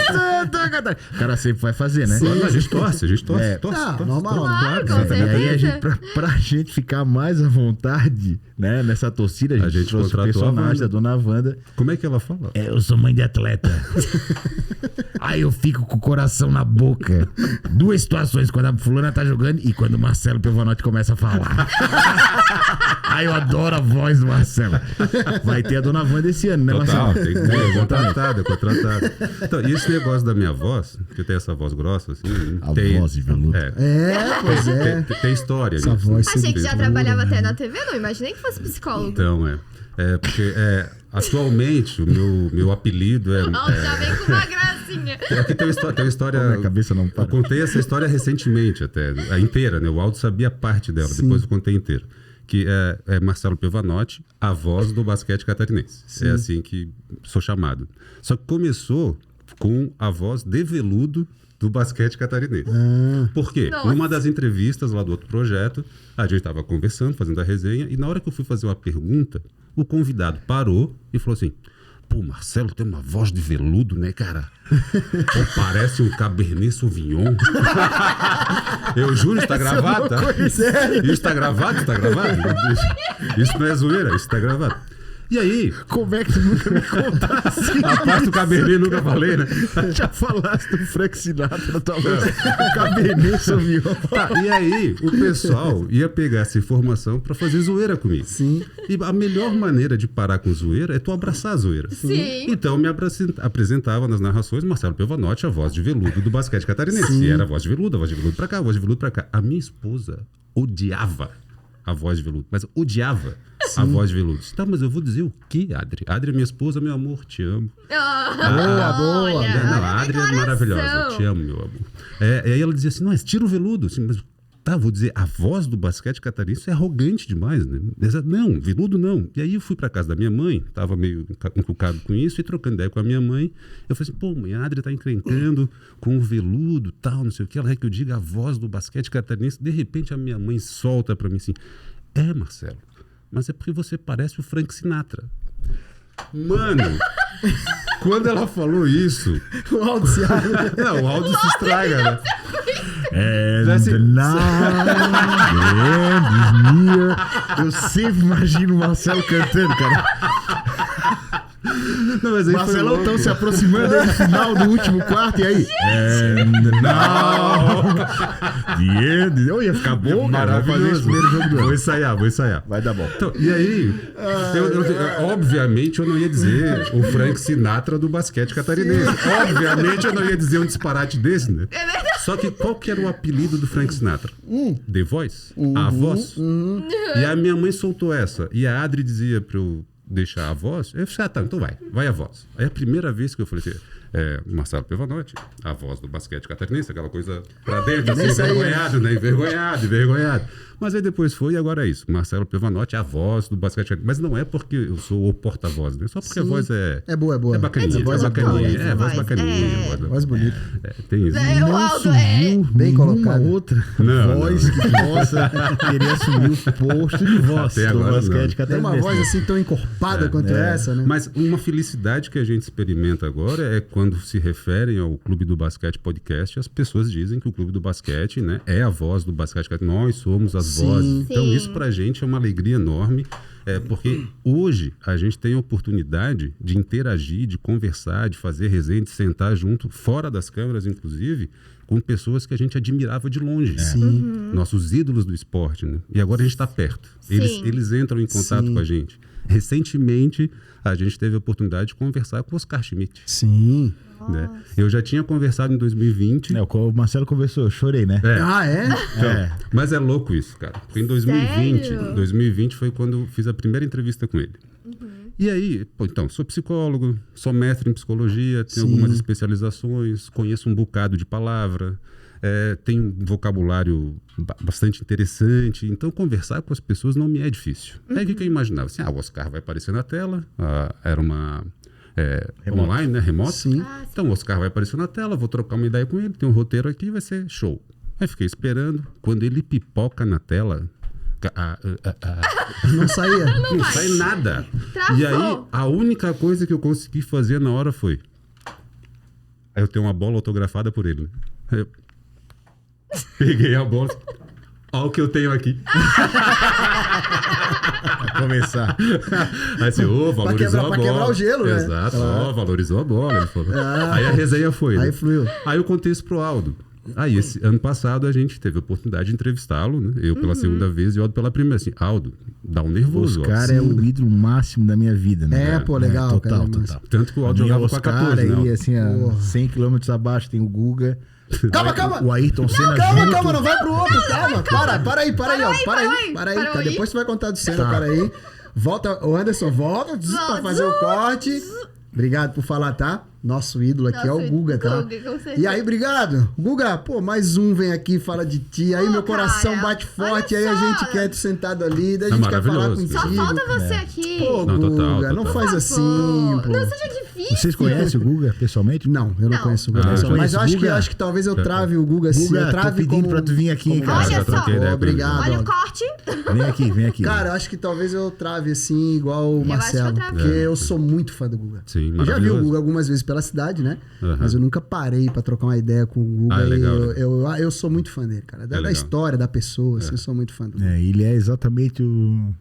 Santa Catarina! O cara sempre vai fazer, né? A gente torce, É. torce. Não, torce, normal. torce. Claro, com E aí, a certeza. gente, pra gente ficar mais à vontade, né, nessa torcida, a gente trouxe o contratou a personagem da Wanda. Dona Wanda. Como é que ela fala? Eu sou mãe de atleta. Aí eu fico com o coração na boca. 2 situações, quando a fulana tá jogando e quando o Marcelo Pevanotti começa a falar. Aí eu adoro a voz do Marcelo. Vai ter a Dona Wanda esse ano, né, Total, Marcelo? tem que ter, contratada. Então, e esse negócio da minha voz, que tem essa voz grossa, assim... A tem, voz de veludo. Pois é. Tem história Essa nisso, voz né? Achei que já Tem- trabalhava até na TV, não imaginei que fosse psicólogo. Então, porque atualmente o meu apelido é... Ó, já vem com uma gracinha. Aqui tem uma história... Minha cabeça não para. Eu contei essa história recentemente até, a inteira, né? O Aldo sabia parte dela, depois eu contei inteira. Que é Marcelo Pevanotti, a voz do basquete catarinense. É assim que sou chamado. Só que começou com a voz de veludo do basquete catarinense. Por quê? Nossa. Numa das entrevistas lá do outro projeto, a gente estava conversando, fazendo a resenha, e na hora que eu fui fazer uma pergunta, o convidado parou e falou assim: pô, Marcelo tem uma voz de veludo, né, cara? Pô, parece um Cabernet Sauvignon. Eu juro, está gravado, tá? Isso está gravado, está gravado. Isso não é zoeira, isso está gravado. E aí, Como é que tu nunca me contasse? a parte do Cabernet nunca falei, né? Já falaste do Frank Sinatra na tua voz. Cabernet Sauvignon. Tá, e aí, o pessoal ia pegar essa informação para fazer zoeira comigo. Sim. E a melhor maneira de parar com zoeira é tu abraçar a zoeira. Sim. Então, eu me apresentava nas narrações Marcelo Pevanotti, a voz de veludo do basquete catarinense. E era a voz de veludo pra cá, a voz de veludo pra cá. A minha esposa odiava a voz de veludo, mas odiava a voz de veludo. Tá, mas eu vou dizer o quê, Adri? Adri é minha esposa, meu amor, te amo. boa. Não, a Adri é maravilhosa, eu te amo, meu amor. Aí ela dizia assim, não, mas tira o veludo. Assim, mas tá, vou dizer, a voz do basquete catarinense é arrogante demais, né? Não, veludo não. E aí eu fui pra casa da minha mãe, tava meio encucado com isso, e trocando ideia com a minha mãe. Eu falei assim, pô, mãe, a Adri tá encrencando com o veludo, tal, não sei o que. Ela quer que eu diga a voz do basquete catarinense. De repente a minha mãe solta pra mim assim, Marcelo, mas é porque você parece o Frank Sinatra. Mano, quando ela falou isso... O áudio se abre. Não, o áudio se estraga, né? Eu sempre imagino o Marcelo cantando, cara. Não, mas aí Marcelão estão se aproximando aí do final do último quarto, e aí? Ia ficar bom, cara. Vou fazer esse primeiro jogo do ano. Vou ensaiar. Vai dar bom. Então, e aí, obviamente eu não ia dizer o Frank Sinatra do basquete catarinense. Obviamente eu não ia dizer um disparate desse, né? É verdade. Só que qual que era o apelido do Frank Sinatra? The Voice? A voz? E a minha mãe soltou essa. E a Adri dizia pra eu deixar a voz. Eu falei, tá, então vai a voz. Aí a primeira vez que eu falei assim, Marcelo Pevanotti, a voz do basquete catarinense, aquela coisa pra dentro, assim, envergonhado, né? Envergonhado. Mas aí depois foi, e agora é isso. Marcelo Pevanotti, a voz do basquete catarinense. Mas não é porque eu sou o porta-voz, né? Só porque a voz é boa. É bacaninha, voz bacaninha. Voz bacaninha. Voz bonita. Tem isso. O áudio bem colocado. Outra voz que possa querer assumir o posto de voz Até do agora basquete Tem catarinense. uma voz assim tão encorpada quanto essa, né? Mas uma felicidade que a gente experimenta agora é quando se referem ao Clube do Basquete Podcast, as pessoas dizem que o Clube do Basquete, né, é a voz do basquete. Nós somos as vozes. Então Sim. isso pra gente é uma alegria enorme, porque hoje a gente tem a oportunidade de interagir, de conversar, de fazer resenha, de sentar junto, fora das câmeras inclusive, com pessoas que a gente admirava de longe. Nossos ídolos do esporte, né? E agora a gente está perto. Eles entram em contato com a gente. Recentemente, a gente teve a oportunidade de conversar com o Oscar Schmidt. Sim. Né? Eu já tinha conversado em 2020. O Marcelo conversou, eu chorei, né? Mas é louco isso, cara. Porque em 2020 foi quando eu fiz a primeira entrevista com ele. E aí, então, sou psicólogo, sou mestre em psicologia, tenho algumas especializações, conheço um bocado de palavra, tenho um vocabulário bastante interessante, então conversar com as pessoas não me é difícil. Aí o que eu imaginava? Assim, o Oscar vai aparecer na tela, era uma... online, né? Remoto. Sim. Então o Oscar vai aparecer na tela, vou trocar uma ideia com ele, tem um roteiro aqui, vai ser show. Aí fiquei esperando, quando ele pipoca na tela... Não saía. Não sai nada. Travou. E aí, a única coisa que eu consegui fazer na hora foi... Aí eu tenho uma bola autografada por ele, né? Aí eu peguei a bola... Olha o que eu tenho aqui. Vai começar. Aí assim, valorizou a bola. Pra quebrar o gelo, né? Exato, valorizou a bola. Ele falou. Aí a resenha foi. Aí né? fluiu. Aí eu contei isso pro Aldo. Aí, esse ano passado, a gente teve a oportunidade de entrevistá-lo, né? Eu pela segunda vez e o Aldo pela primeira. Assim, Aldo, dá um nervoso. Oscar é o ídolo máximo da minha vida, né? Legal, total, cara. total. Tanto que o Aldo jogava com a 14, aí, né? assim, a 100 km abaixo tem o Guga. Calma. O Ayrton Senna Calma, não vai pro outro, calma. Para aí, Parou tá? aí. Depois tu vai contar do Senna, para aí. Volta, o Anderson volta pra fazer o corte. Obrigado por falar, tá? Nosso ídolo aqui é o Guga, tá? Guga, com certeza. E aí, obrigado. Guga, pô, mais um vem aqui e fala de ti. Aí meu coração cara, bate forte, olha aí a só. gente quer tu sentado ali, daí a gente quer falar maravilhoso. contigo. Só falta você aqui. Pô, Não, Guga, total. não faz Por assim, favor. pô. Não seja difícil. Vocês conhecem o Guga pessoalmente? Não, eu não Não. conheço o Guga. Ah, pessoal, mas eu Guga. acho que talvez eu trave o Guga assim. Guga, Eu tô trave pedindo como... pra tu vir aqui, hein, cara. Olha Já só. troquei ideia com ele. Obrigado. Olha o Aldo. corte. Vem aqui. Cara, eu acho que talvez eu trave assim, igual o acho que eu Marcelo. travei. Porque eu sou muito fã do Guga. Sim, Eu já vi o maravilhoso. Guga algumas vezes pela cidade, né? Aham. Mas eu nunca parei pra trocar uma ideia com o Guga. Ah, é legal, e eu sou muito fã dele, cara. Da legal. história, da pessoa, assim, eu sou muito fã do Guga. Ele é exatamente o...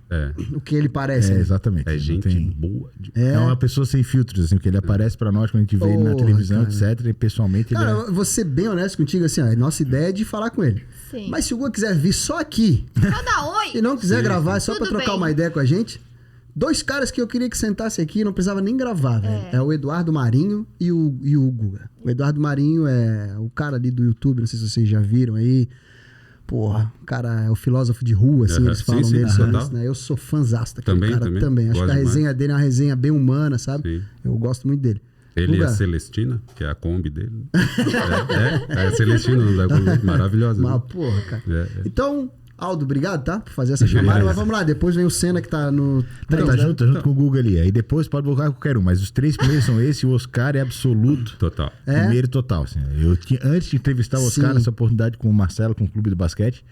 O que ele parece. né? exatamente. É Não gente tem- boa. É uma pessoa sem filtros, assim, porque ele aparece pra nós quando a gente vê ele na Porra, televisão, cara. etc. E pessoalmente ele Cara, é... eu vou ser bem honesto contigo, assim, ó, a nossa ideia é de falar com ele. Sim. Mas se o Guga quiser vir só aqui Só dá oi. e não quiser gravar, só Tudo pra trocar bem. uma ideia com a gente, dois caras que eu queria que sentasse aqui, não precisava nem gravar, velho. É o Eduardo Marinho e o Guga. O Eduardo Marinho é o cara ali do YouTube, não sei se vocês já viram aí. porra, o cara é o filósofo de rua, assim, eles falam sim, dele. total. Né? Eu sou fãzasto daquele Também, cara também. também. Acho Gosto que a resenha demais. dele é uma resenha bem humana, sabe? Sim. Eu gosto muito dele. Ele e Guga, a Celestina, que é a Kombi dele. A Celestina da Kombi, maravilhosa. mas, Né? porra, cara. É. Então, Aldo, obrigado, tá? Por fazer essa chamada. Mas vamos lá, depois vem o Senna que tá no... Não, tá junto com o Google ali. Aí depois pode colocar qualquer um. Mas os 3 primeiros são esse. O Oscar é absoluto. Total. É? Primeiro total. Assim. Antes de entrevistar o Oscar Sim. nessa oportunidade com o Marcelo, com o Clube do Basquete,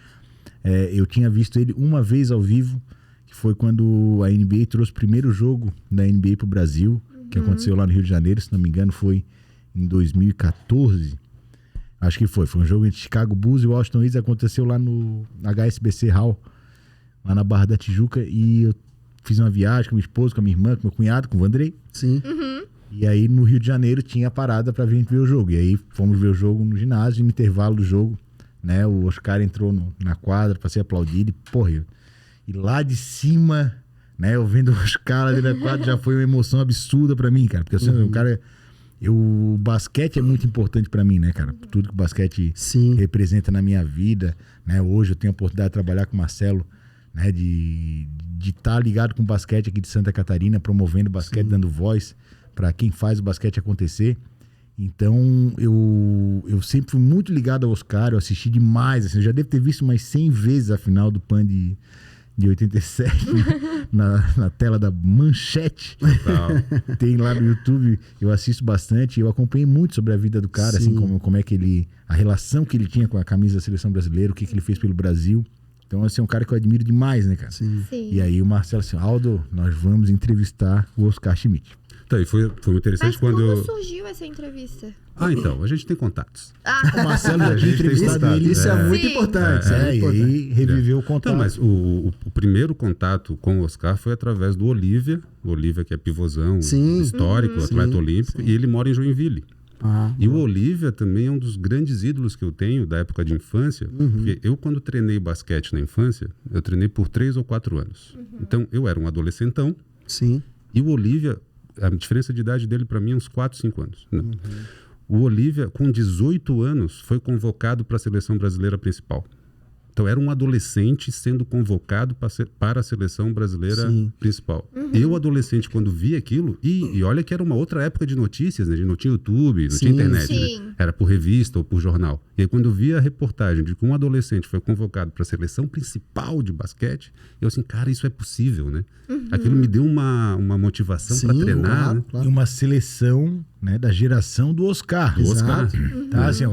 eu tinha visto ele uma vez ao vivo, que foi quando a NBA trouxe o primeiro jogo da NBA pro Brasil, que aconteceu lá no Rio de Janeiro, se não me engano foi em 2014. Acho que foi um jogo entre Chicago Bulls e Washington Wizards, aconteceu lá no HSBC Hall, lá na Barra da Tijuca, e eu fiz uma viagem com minha esposa, com a minha irmã, com meu cunhado, com o Vandrei. Sim. E aí no Rio de Janeiro tinha a parada pra gente ver o jogo. E aí fomos ver o jogo no ginásio, e no intervalo do jogo, né, o Oscar entrou na quadra pra ser aplaudido e, porra, e lá de cima, né, eu vendo o Oscar ali na quadra, já foi uma emoção absurda pra mim, cara. Porque eu sou um cara... O basquete é muito importante pra mim, né, cara? Tudo que o basquete Sim. representa na minha vida, né? Hoje eu tenho a oportunidade de trabalhar com o Marcelo, né? De estar ligado com o basquete aqui de Santa Catarina, promovendo o basquete, dando voz pra quem faz o basquete acontecer. Então, eu sempre fui muito ligado ao Oscar, eu assisti demais, assim, eu já devo ter visto umas 100 vezes a final do PAN de 87, na tela da Manchete. Total. Tem lá no YouTube, eu assisto bastante, eu acompanhei muito sobre a vida do cara, Sim. assim, como é que ele... A relação que ele tinha com a camisa da seleção brasileira, o que ele fez pelo Brasil. Então, assim, é um cara que eu admiro demais, né, cara? Sim. Sim. E aí o Marcelo assim, Aldo, nós vamos entrevistar o Oscar Schmidt. Então, e foi muito interessante Mas quando como eu... surgiu essa entrevista? Então, a gente tem contatos. O Marcelo já A tinha gente tem entrevistado contato, ele. Isso é Sim. muito importante. isso é muito E importante. aí reviveu o contato. Então, mas o primeiro contato com o Oscar foi através do Olívia. O Olívia, que é pivôzão Sim. histórico, atleta olímpico, e ele mora em Joinville. Ah, E o Olívia também é um dos grandes ídolos que eu tenho da época de infância, porque eu, quando treinei basquete na infância, eu treinei por 3 ou 4 anos. Então, eu era um adolescentão, sim. e o Olívia, a diferença de idade dele para mim é uns 4, 5 anos. Né? O Olívia, com 18 anos, foi convocado para a seleção brasileira principal. Então, era um adolescente sendo convocado para a seleção brasileira Sim. principal. Eu, adolescente, quando vi aquilo, e olha que era uma outra época de notícias, né? Não tinha YouTube, não Sim. tinha internet, Sim. né? Era por revista ou por jornal. E aí, quando eu vi a reportagem de que um adolescente foi convocado para a seleção principal de basquete, eu assim, cara, isso é possível, né? Aquilo me deu uma motivação para Sim, treinar, claro, né? claro. E uma seleção, né, da geração do Oscar. Do Oscar. Tá, assim,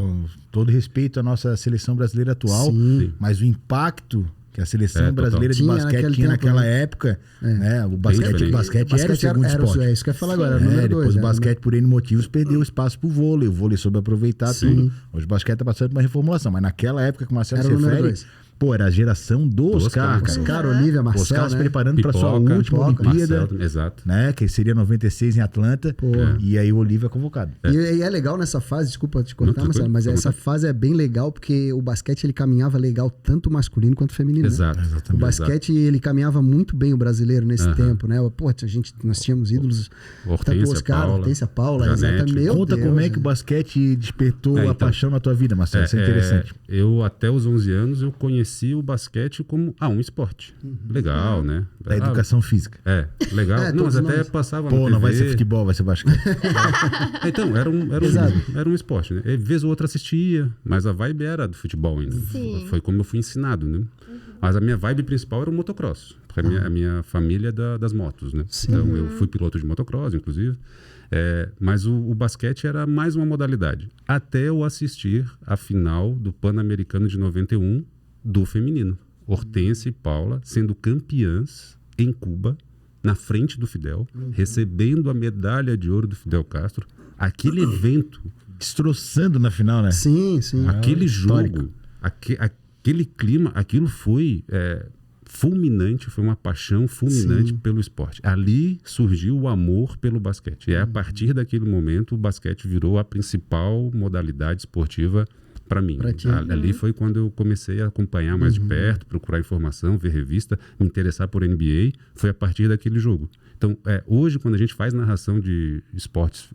todo respeito à nossa seleção brasileira atual, Sim. mas o impacto que a seleção total. brasileira de Tinha basquete naquele tinha tempo, naquela né? época, né, o basquete diferente. era o segundo esporte. É isso que eu ia falar agora. Número Depois dois, o né? basquete, por N motivos, perdeu espaço pro vôlei. O vôlei soube aproveitar tudo. Hoje o basquete tá passando por uma reformulação. Mas naquela época que o Marcelo Era se o número refere, 2. pô, era a geração do Oscar, cara. Oscar, Olívia, O Oscar Marcel, se né? preparando para sua Pipoca, última Pipoca, Olimpíada, Marcelo, exato. né, que seria 96 em Atlanta. Pô. E aí o Olívia é convocado. E é legal nessa fase, desculpa te cortar, Não, Marcelo, mas tranquilo, essa fase é bem legal porque o basquete ele caminhava legal tanto masculino quanto feminino. Né? Exato. O basquete ele caminhava muito bem o brasileiro nesse tempo, né? Pô, nós tínhamos ídolos, tanto Hortência, o Oscar, Paula, Hortência, Paula, Janete. exatamente. Meu Conta Deus, como é que né? o basquete despertou a então, paixão na tua vida, Marcelo. Isso é interessante. Eu, até os 11 anos, eu conheci o basquete como um esporte. Legal, né? Da educação física. Legal. É, não, mas todos até nós. passava Pô, na não vai TV. ser futebol, vai ser basquete. Então, era um esporte, né? E, vez ou outra assistia, mas a vibe era do futebol ainda. Sim. Foi como eu fui ensinado, né? Mas a minha vibe principal era o motocross. Porque a minha família é das motos, né? Então, eu fui piloto de motocross, inclusive. Mas o basquete era mais uma modalidade. Até eu assistir a final do Pan-Americano de 91 do feminino. Hortência e Paula sendo campeãs em Cuba, na frente do Fidel, recebendo a medalha de ouro do Fidel Castro. Aquele evento, Destroçando na final, né? Sim, sim. aquele histórico. jogo, aquele clima, aquilo foi fulminante, foi uma paixão fulminante pelo esporte. Ali surgiu o amor pelo basquete. E a partir daquele momento, o basquete virou a principal modalidade esportiva para mim. Pra ti. Ali foi quando eu comecei a acompanhar mais de perto, procurar informação, ver revista, me interessar por NBA. Foi a partir daquele jogo. Então, hoje, quando a gente faz narração de esportes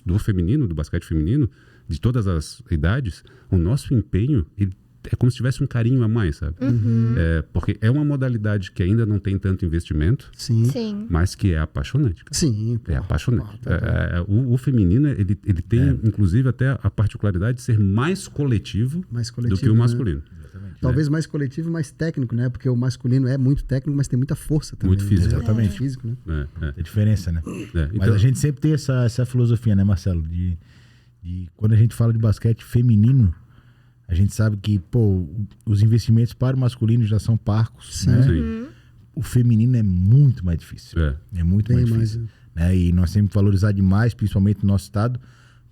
do feminino, do basquete feminino, de todas as idades, o nosso empenho ele é como se tivesse um carinho a mais, sabe? Porque é uma modalidade que ainda não tem tanto investimento, Sim. mas que é apaixonante. Cara. Sim. É apaixonante. O feminino, ele tem, inclusive, até a particularidade de ser mais coletivo, do que o masculino. Talvez mais coletivo e mais técnico, né? Porque o masculino é muito técnico, mas tem muita força também. Muito físico. Exatamente. Muito físico, né? Tem diferença, né? Mas Então, a gente sempre tem essa filosofia, né, Marcelo? De quando a gente fala de basquete feminino, a gente sabe que, pô, os investimentos para o masculino já são parcos, né? sim. O feminino é muito mais difícil. É muito Bem mais difícil. Né? E nós temos que valorizar demais, principalmente no nosso estado,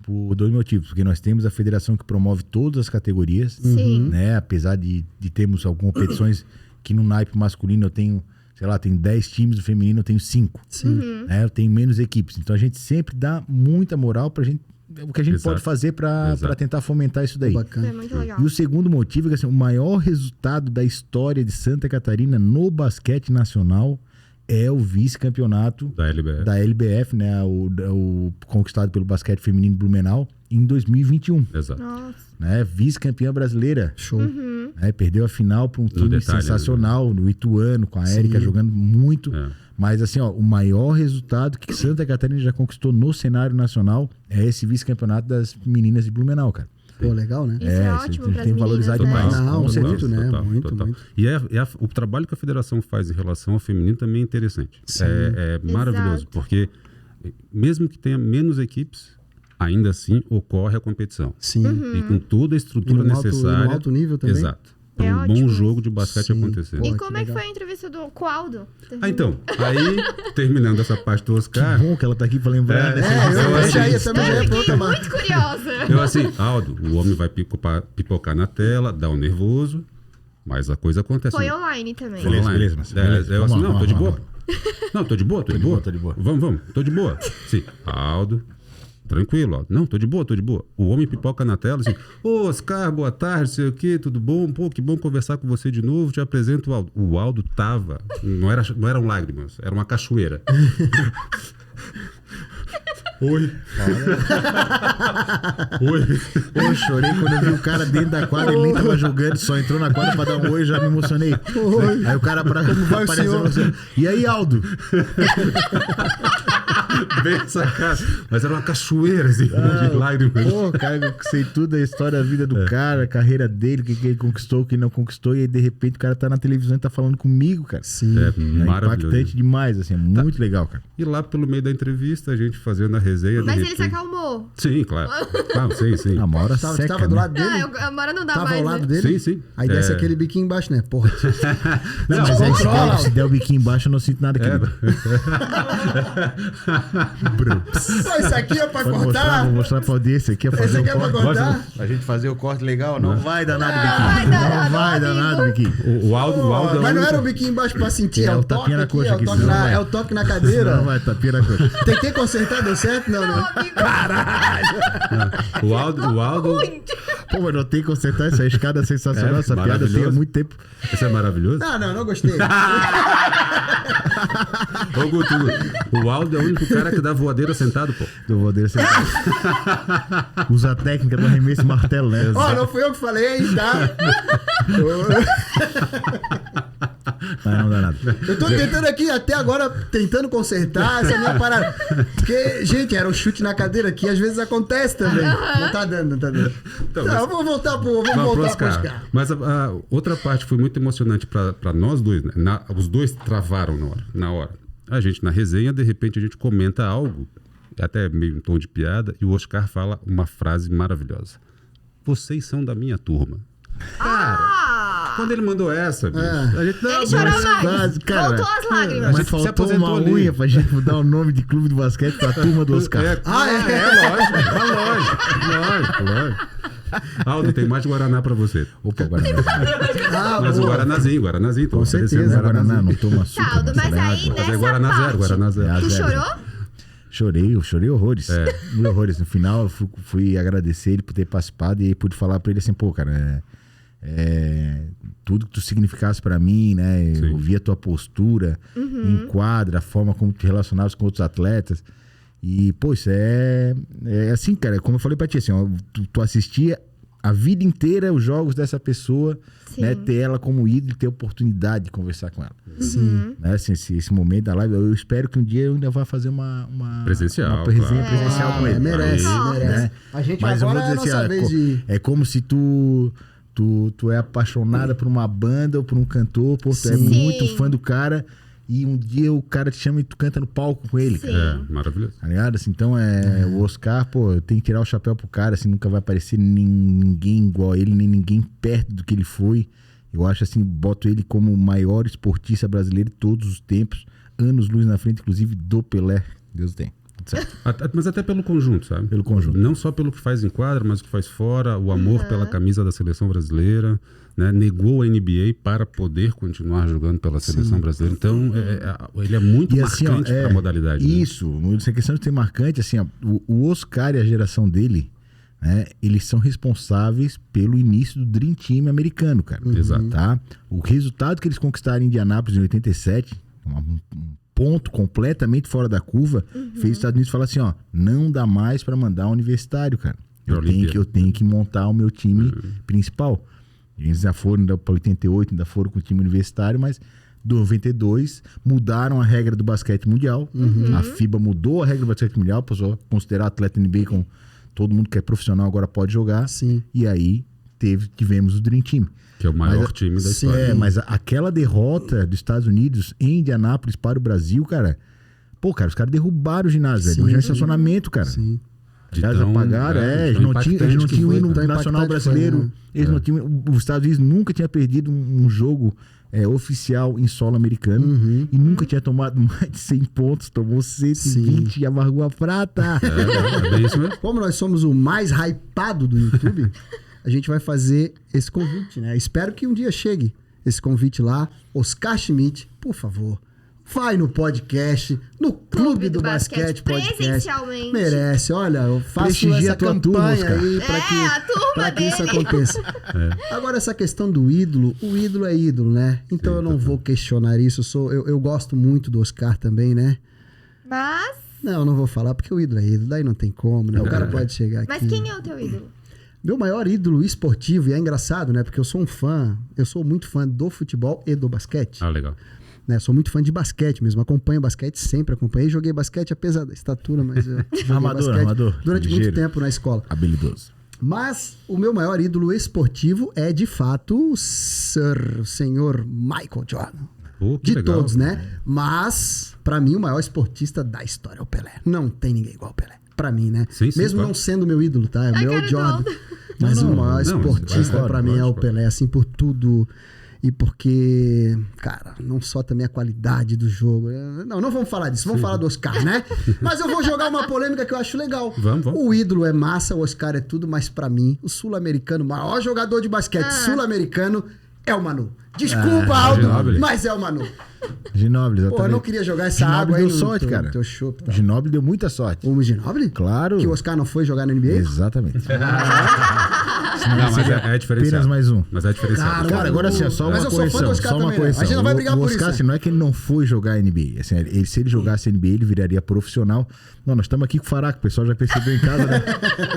por 2 motivos. Porque nós temos a federação que promove todas as categorias, Sim. né? Apesar de termos algumas competições que no naipe masculino eu tenho, sei lá, tem 10 times, no feminino eu tenho 5. Sim. Né? Eu tenho menos equipes. Então a gente sempre dá muita moral pra gente, o que a gente Exato. pode fazer pra tentar fomentar isso daí. Isso Bacana. é muito legal. E o segundo motivo é que assim, o maior resultado da história de Santa Catarina no basquete nacional é o vice-campeonato Da LBF. da LBF, né? O conquistado pelo basquete feminino Blumenau em 2021. Exato. Nossa. Né? Vice-campeã brasileira. Show. Né? Perdeu a final para um time detalhe, sensacional, no Ituano, com a Érica jogando muito. Mas assim, ó, o maior resultado que Santa Catarina já conquistou no cenário nacional é esse vice-campeonato das meninas de Blumenau, cara. Pô, legal, né? Isso é isso ótimo a gente para tem que valorizar demais. Não, com muito, certeza. né? Muito. E o trabalho que a federação faz em relação ao feminino também é interessante. É maravilhoso, porque mesmo que tenha menos equipes, ainda assim ocorre a competição. Sim. E com toda a estrutura E no alto- necessária. e no alto nível também? Exato. Para É um ótimo bom isso. jogo de basquete Sim. acontecer. Pô, E que como é que legal. foi a entrevista com o Aldo? Então, aí, terminando essa parte do Oscar, Bom que ela tá aqui pra lembrar, né? Eu já ia assim, também, já ia Fiquei programar. muito curiosa. eu assim, Aldo, o homem vai pipocar na tela, dá um nervoso, mas a coisa acontece. Foi online também. Foi online. Beleza, Marcelo, beleza. Eu Vamos assim, lá, não, tô de vamos boa. Não, tô de boa, tô de boa. Vamos, tô de boa. Sim, Aldo, tranquilo, Aldo. Não, tô de boa. O homem pipoca na tela, assim, ô Oscar, boa tarde, sei o quê, tudo bom? Pô, que bom conversar com você de novo, te apresento o Aldo. O Aldo tava, não eram lágrimas, era uma cachoeira. Oi. Oi. Eu chorei quando eu vi o cara dentro da quadra, ele nem tava jogando, só entrou na quadra pra dar um oi, já me emocionei. Aí o cara vai o apareceu senhor? você. E aí, Aldo? Bem sacado. Mas era uma cachoeira, assim, de lágrimas. Pô, cara, eu sei tudo da história da vida do cara, a carreira dele, o que ele conquistou, o que não conquistou, e aí de repente o cara tá na televisão e tá falando comigo, cara. Sim. É É maravilhoso. impactante demais, assim, é muito legal, cara. E lá pelo meio da entrevista, a gente fazendo a resenha. Mas de ele se repente... acalmou. Sim, claro. Ah, sim. A uma hora Tava, seca, tava do né? lado dele? Agora não dá Tava mais. ao lado né? dele? Sim. Aí desce aquele biquinho embaixo, né? Porra. Não, mas aí controla. se der o biquinho embaixo, eu não sinto nada aqui. Pô, isso aqui é pra Vou cortar? mostrar pra audiência aqui. Esse aqui é pra cortar? A gente fazer o corte legal, não vai dar nada, vai biquinho. dar Não nada, vai dar amigo. nada, biquinho. O Aldo é o Mas não único- era o biquinho embaixo pra sentir, É é o o tapinha na toque coxa aqui, aqui, é o toque senão na- vai. é o toque na cadeira. Não vai, tapinha na coxa. Tentei consertar, deu certo? Não, né? O Aldo. Pô, mas não tem que consertar essa escada sensacional, É, essa piada maravilhoso. tem há muito tempo. Isso é maravilhoso. Não gostei. Ô, Guto, o Aldo é o único cara que dá voadeira sentado, pô. Eu vou descer. Usa a técnica do arremesso e martelo, né? Ó, não fui eu que falei, hein, tá? Mas não dá nada. Eu tô tentando aqui, até agora, tentando consertar essa minha parada. Porque, gente, era um chute na cadeira que às vezes acontece também. Não tá dando. Então, Não, mas- vamos voltar pro Vamos pro Oscar. Oscar. Mas a outra parte foi muito emocionante pra nós dois, né? Os dois travaram na hora. A gente, na resenha, de repente, a gente comenta algo, até meio em tom de piada, e o Oscar fala uma frase maravilhosa. Vocês são da minha turma. Quando ele mandou essa, bicho, a gente... Ele chorou mais. quase, cara. Faltou as A lágrimas. gente Mas se faltou aposentou uma ali. unha pra gente mudar o nome de clube do basquete pra turma do Oscar. Lógico. Aldo, tem mais Guaraná pra você. Opa, Guaraná. Mas o boa. Guaranazinho. Com certeza, Não é Guaraná, não toma açúcar. Caldo, mas é aí água. Mas é nessa Guaraná parte, zero, Guaraná zero. tu Zero. chorou? Eu chorei horrores. Horrores. No final, eu fui agradecer ele por ter participado e aí pude falar pra ele assim, pô, cara, tudo que tu significasse pra mim, né? Sim. Eu vi a tua postura em quadra, a forma como te relacionavas com outros atletas. E, pô, isso é assim, cara, como eu falei pra ti, assim, ó, tu assistia a vida inteira os jogos dessa pessoa, Sim. né? Ter ela como ídolo e ter oportunidade de conversar com ela. Sim. Né? Assim, esse momento da live, eu espero que um dia eu ainda vá fazer uma Presencial, uma resenha claro. presencial com ele. Merece, Aí, merece. né? A gente Mas eu agora vou é a dizer nossa assim, vez de... é como se tu é apaixonada por uma banda ou por um cantor, pô, tu é Sim. muito fã do cara e um dia o cara te chama e tu canta no palco com ele, Sim. cara. É, maravilhoso. Tá ligado? Assim, então, o Oscar, pô, tem que tirar o chapéu pro cara, assim, nunca vai aparecer ninguém igual a ele, nem ninguém perto do que ele foi. Eu acho assim, boto ele como o maior esportista brasileiro de todos os tempos, anos-luz na frente, inclusive do Pelé. Deus tem. Certo. Mas até pelo conjunto, sabe? Pelo conjunto. Não só pelo que faz em quadra, mas o que faz fora, o amor pela camisa da seleção brasileira, né? Negou a NBA para poder continuar jogando pela seleção brasileira. Então, ele é muito E assim, marcante para a modalidade. Né? Isso, essa questão de ser marcante, assim, ó, o Oscar e a geração dele, né, eles são responsáveis pelo início do Dream Team americano, cara. Exato. Tá? O resultado que eles conquistaram em Indianápolis em 87, um ponto completamente fora da curva, fez os Estados Unidos falar assim, ó, não dá mais para mandar um universitário, cara. Eu tenho que montar o meu time principal. Eles já foram para 88, ainda foram com o time universitário, mas do 92 mudaram a regra do basquete mundial. A FIBA mudou a regra do basquete mundial, passou a considerar atleta NBA com todo mundo que é profissional agora pode jogar. Sim. E aí tivemos o Dream Team. Que é o maior time da história. Mas aquela derrota dos Estados Unidos em Indianápolis para o Brasil, cara... Pô, cara, os caras derrubaram o ginásio, velho. Não tinha estacionamento, cara. Sim. De Já tão- pagaram, eles não tinham o hino nacional brasileiro. Eles não tinham, os Estados Unidos nunca tinha perdido um jogo oficial em solo americano e nunca tinha tomado mais de 100 pontos. Tomou 120 e amargou a prata. É bem isso mesmo. Como nós somos o mais hypado do YouTube, a gente vai fazer esse convite, né? Espero que um dia chegue esse convite lá. Oscar Schmidt, por favor, vai no podcast, no Clube do Basquete Podcast. Presencialmente. Merece, olha, eu faço Prestigia essa a tua turma, campanha Oscar. aí a turma pra que isso dele. aconteça. Agora, essa questão do ídolo, o ídolo é ídolo, né? Então eu não vou questionar isso. Eu gosto muito do Oscar também, né? Mas Não, eu não vou falar porque o ídolo é ídolo, daí não tem como, né? O cara pode chegar aqui. Mas quem é o teu ídolo? Meu maior ídolo esportivo, e é engraçado, né? Porque eu sou muito fã do futebol e do basquete. Ah, legal. Né? Sou muito fã de basquete mesmo. Acompanho basquete, sempre acompanhei. Joguei basquete, apesar da estatura, mas eu joguei Amador. durante Ligeiro. muito tempo na escola. Habilidoso. Mas o meu maior ídolo esportivo é, de fato, o senhor Michael Jordan. Pô, que De legal. todos, né? Mas, pra mim, o maior esportista da história é o Pelé. Não tem ninguém igual ao Pelé. Pra mim, né? Sim, sim, Mesmo claro. não sendo meu ídolo, tá? É o meu quero Jordan. todo. Mas Não, o maior não, esportista lógico, pra mim é o lógico. Pelé, assim, por tudo. E porque, cara, não só também a qualidade do jogo. Não vamos falar disso, vamos falar do Oscar, né? Mas eu vou jogar uma polêmica que eu acho legal. Vamos. O ídolo é massa, o Oscar é tudo, mas pra mim, o sul-americano, o maior jogador de basquete sul-americano é o Manu. Desculpa, Aldo, Ginóbili. mas é o Manu. Ginóbili, Pô, exatamente. eu não queria jogar essa Ginóbili água aí deu no sorte, teu, cara. teu chopp. Tá? Ginóbili deu muita sorte. O Ginóbili? Claro. Que o Oscar não foi jogar na NBA? Exatamente. Não, mas é diferenciado. Apenas mais um. Mas é diferenciado. Cara, agora assim, ó, só Mas uma eu sou fã do correção. Oscar Só uma também, né? correção. A gente não vai brigar o por Oscar, isso, assim, não é que ele não foi jogar NBA. Assim, se ele jogasse NBA, ele viraria profissional. Não, nós estamos aqui com o Faraca. O pessoal já percebeu em casa, né?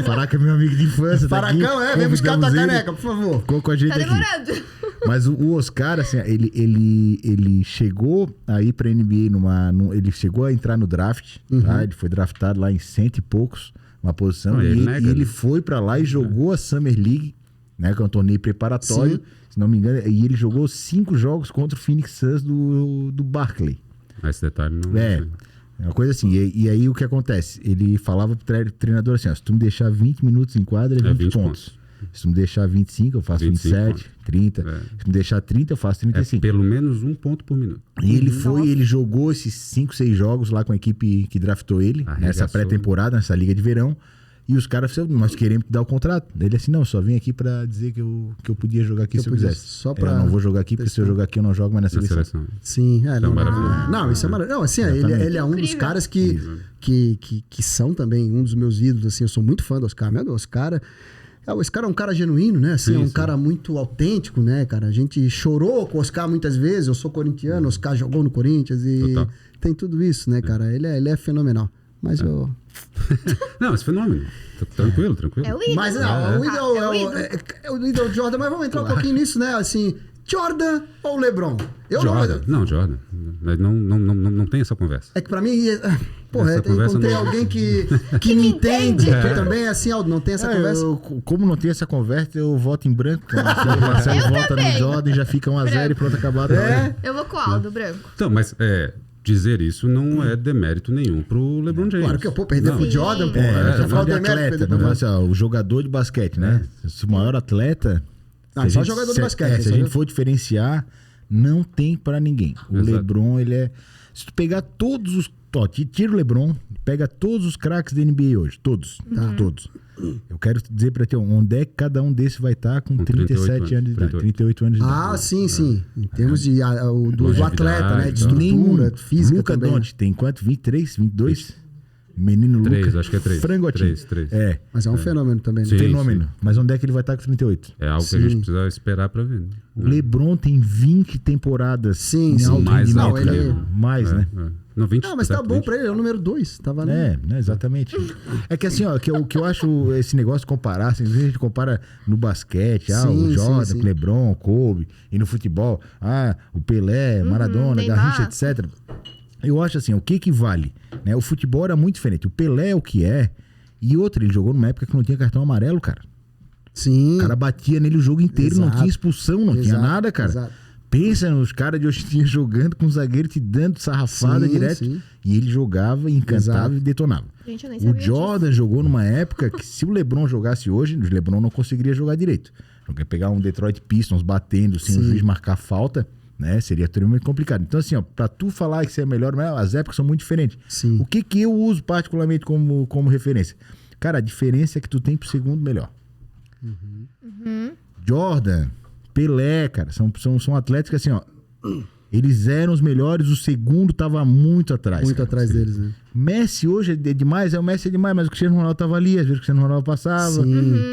Faraca é meu amigo de infância. tá aqui. Faracão, vem buscar tua Convidamos ele. caneca, por favor. Ficou com a gente Tá aqui. demorando. Mas o Oscar, assim, ele chegou aí pra NBA ele chegou a entrar no draft, tá? Ele foi draftado lá em 100 e poucos, uma posição. Não, e ele ele, nega, e ele né? foi pra lá e jogou a Summer League, né? Que é um torneio preparatório, se não me engano. E ele jogou 5 jogos contra o Phoenix Suns do Barkley. Esse detalhe não... É uma coisa assim. E aí o que acontece? Ele falava pro treinador assim, ó, se tu me deixar 20 minutos em quadra, é 20 pontos. Se tu me deixar 25, eu faço 25 27, 30. É. Se me deixar 30, eu faço É 35. pelo menos 1 ponto por minuto. E ele jogou esses 5, 6 jogos lá com a equipe que draftou ele, nessa Arregaçou. pré-temporada, nessa liga de verão. E os caras falaram, nós queremos te dar o contrato. Ele assim, não, só vim aqui pra dizer que eu podia jogar aqui Que se eu eu podia, quisesse. só pra Eu não vou jogar aqui, porque se eu jogar aqui eu não jogo mais na Na seleção. seleção. Sim, Isso é maravilhoso. Não, isso é maravilhoso. Não, assim, ele é um dos Incrível. caras que são também um dos meus ídolos, assim, eu sou muito fã do Oscar. Meu Deus, esse cara é um cara genuíno, né? Assim, Sim, é um sim. cara muito autêntico, né, cara? A gente chorou com o Oscar muitas vezes, eu sou corintiano, o Oscar jogou no Corinthians e Total. tem tudo isso, né, cara? Ele é fenomenal. mas eu... Não, esse fenômeno. Tranquilo. É o ídolo. Mas não, o ídolo é é o ídolo Jordan, mas vamos entrar um pouquinho nisso, né? Assim, Jordan ou LeBron? Jordan. Não, Jordan. Mas não tem essa conversa. É que pra mim, porra, Essa eu conversa encontrei não- alguém que me entende. Tu também é assim, Aldo, não tem essa conversa? Como não tem essa conversa, eu voto em branco. O Marcelo vota também. no Jordan e já fica 1-0 e pronto, acabado. Eu vou com o Aldo, branco. Então, mas dizer isso não é demérito nenhum pro LeBron James. Claro que eu, perder Não. pro Jordan, pô. Tá falando de demérito atleta, perder não pro vai ser, o jogador de basquete, né? Se o maior atleta... Ah, se só a gente- jogador de se- basquete, se só a gente eu- for diferenciar, não tem pra ninguém. O Exato. LeBron, ele é... Se tu pegar todos os... Tira o LeBron, pega todos os craques da NBA hoje. Todos. Todos. Eu quero dizer pra ti, onde é que cada um desses vai estar com 37 anos de idade. 38 anos de idade. Ah, sim. Em termos de, do atleta, né? De Longevidade, estrutura, física Luka também. Doncic tem quanto? 23? 22? Menino Três, Luka. acho que é três. Frangotinho. Três. É. Mas é um fenômeno também, né? Sim. Fenômeno. Mas onde é que ele vai estar com 38? É algo que a gente precisa esperar pra ver. Né? O LeBron tem 20 temporadas Sim, em sim. alto Mais rendimento, alto ele- né? Mais, né? Não, 20, Não, mas tá exato, bom 20. pra ele, é o número 2. Tá valendo. Né, exatamente. É que assim, ó, que eu acho esse negócio de comparar, assim, às vezes a gente compara no basquete, o Sim, Jordan, sim. o LeBron, o Kobe, e no futebol, o Pelé, Maradona, Neymar. Garrincha, etc. Eu acho assim, o que vale? Né? O futebol era muito diferente. O Pelé é o que é, e outro, ele jogou numa época que não tinha cartão amarelo, cara. Sim. O cara batia nele o jogo inteiro, não Exato. tinha expulsão, não tinha Exato, nada, cara. exato. Pensa nos caras de hoje em dia jogando com o zagueiro te dando sarrafada Sim, direto. sim. E ele jogava, encantava Exato. e detonava. Gente, eu nem O sabia Jordan jogou numa época que se o LeBron jogasse hoje, o LeBron não conseguiria jogar direito. Porque pegar um Detroit Pistons batendo sem o juiz marcar falta, né? Seria extremamente complicado. Então assim, ó, pra tu falar que você é melhor, as épocas são muito diferentes. Sim. O que eu uso particularmente como referência? Cara, a diferença é que tu tem pro segundo melhor. Jordan, Pelé, cara, são atletas que assim, ó, eles eram os melhores, o segundo tava muito atrás. Muito cara. atrás deles, né? Messi hoje é demais, o Messi é demais, mas o Cristiano Ronaldo tava ali, às vezes o Cristiano Ronaldo passava,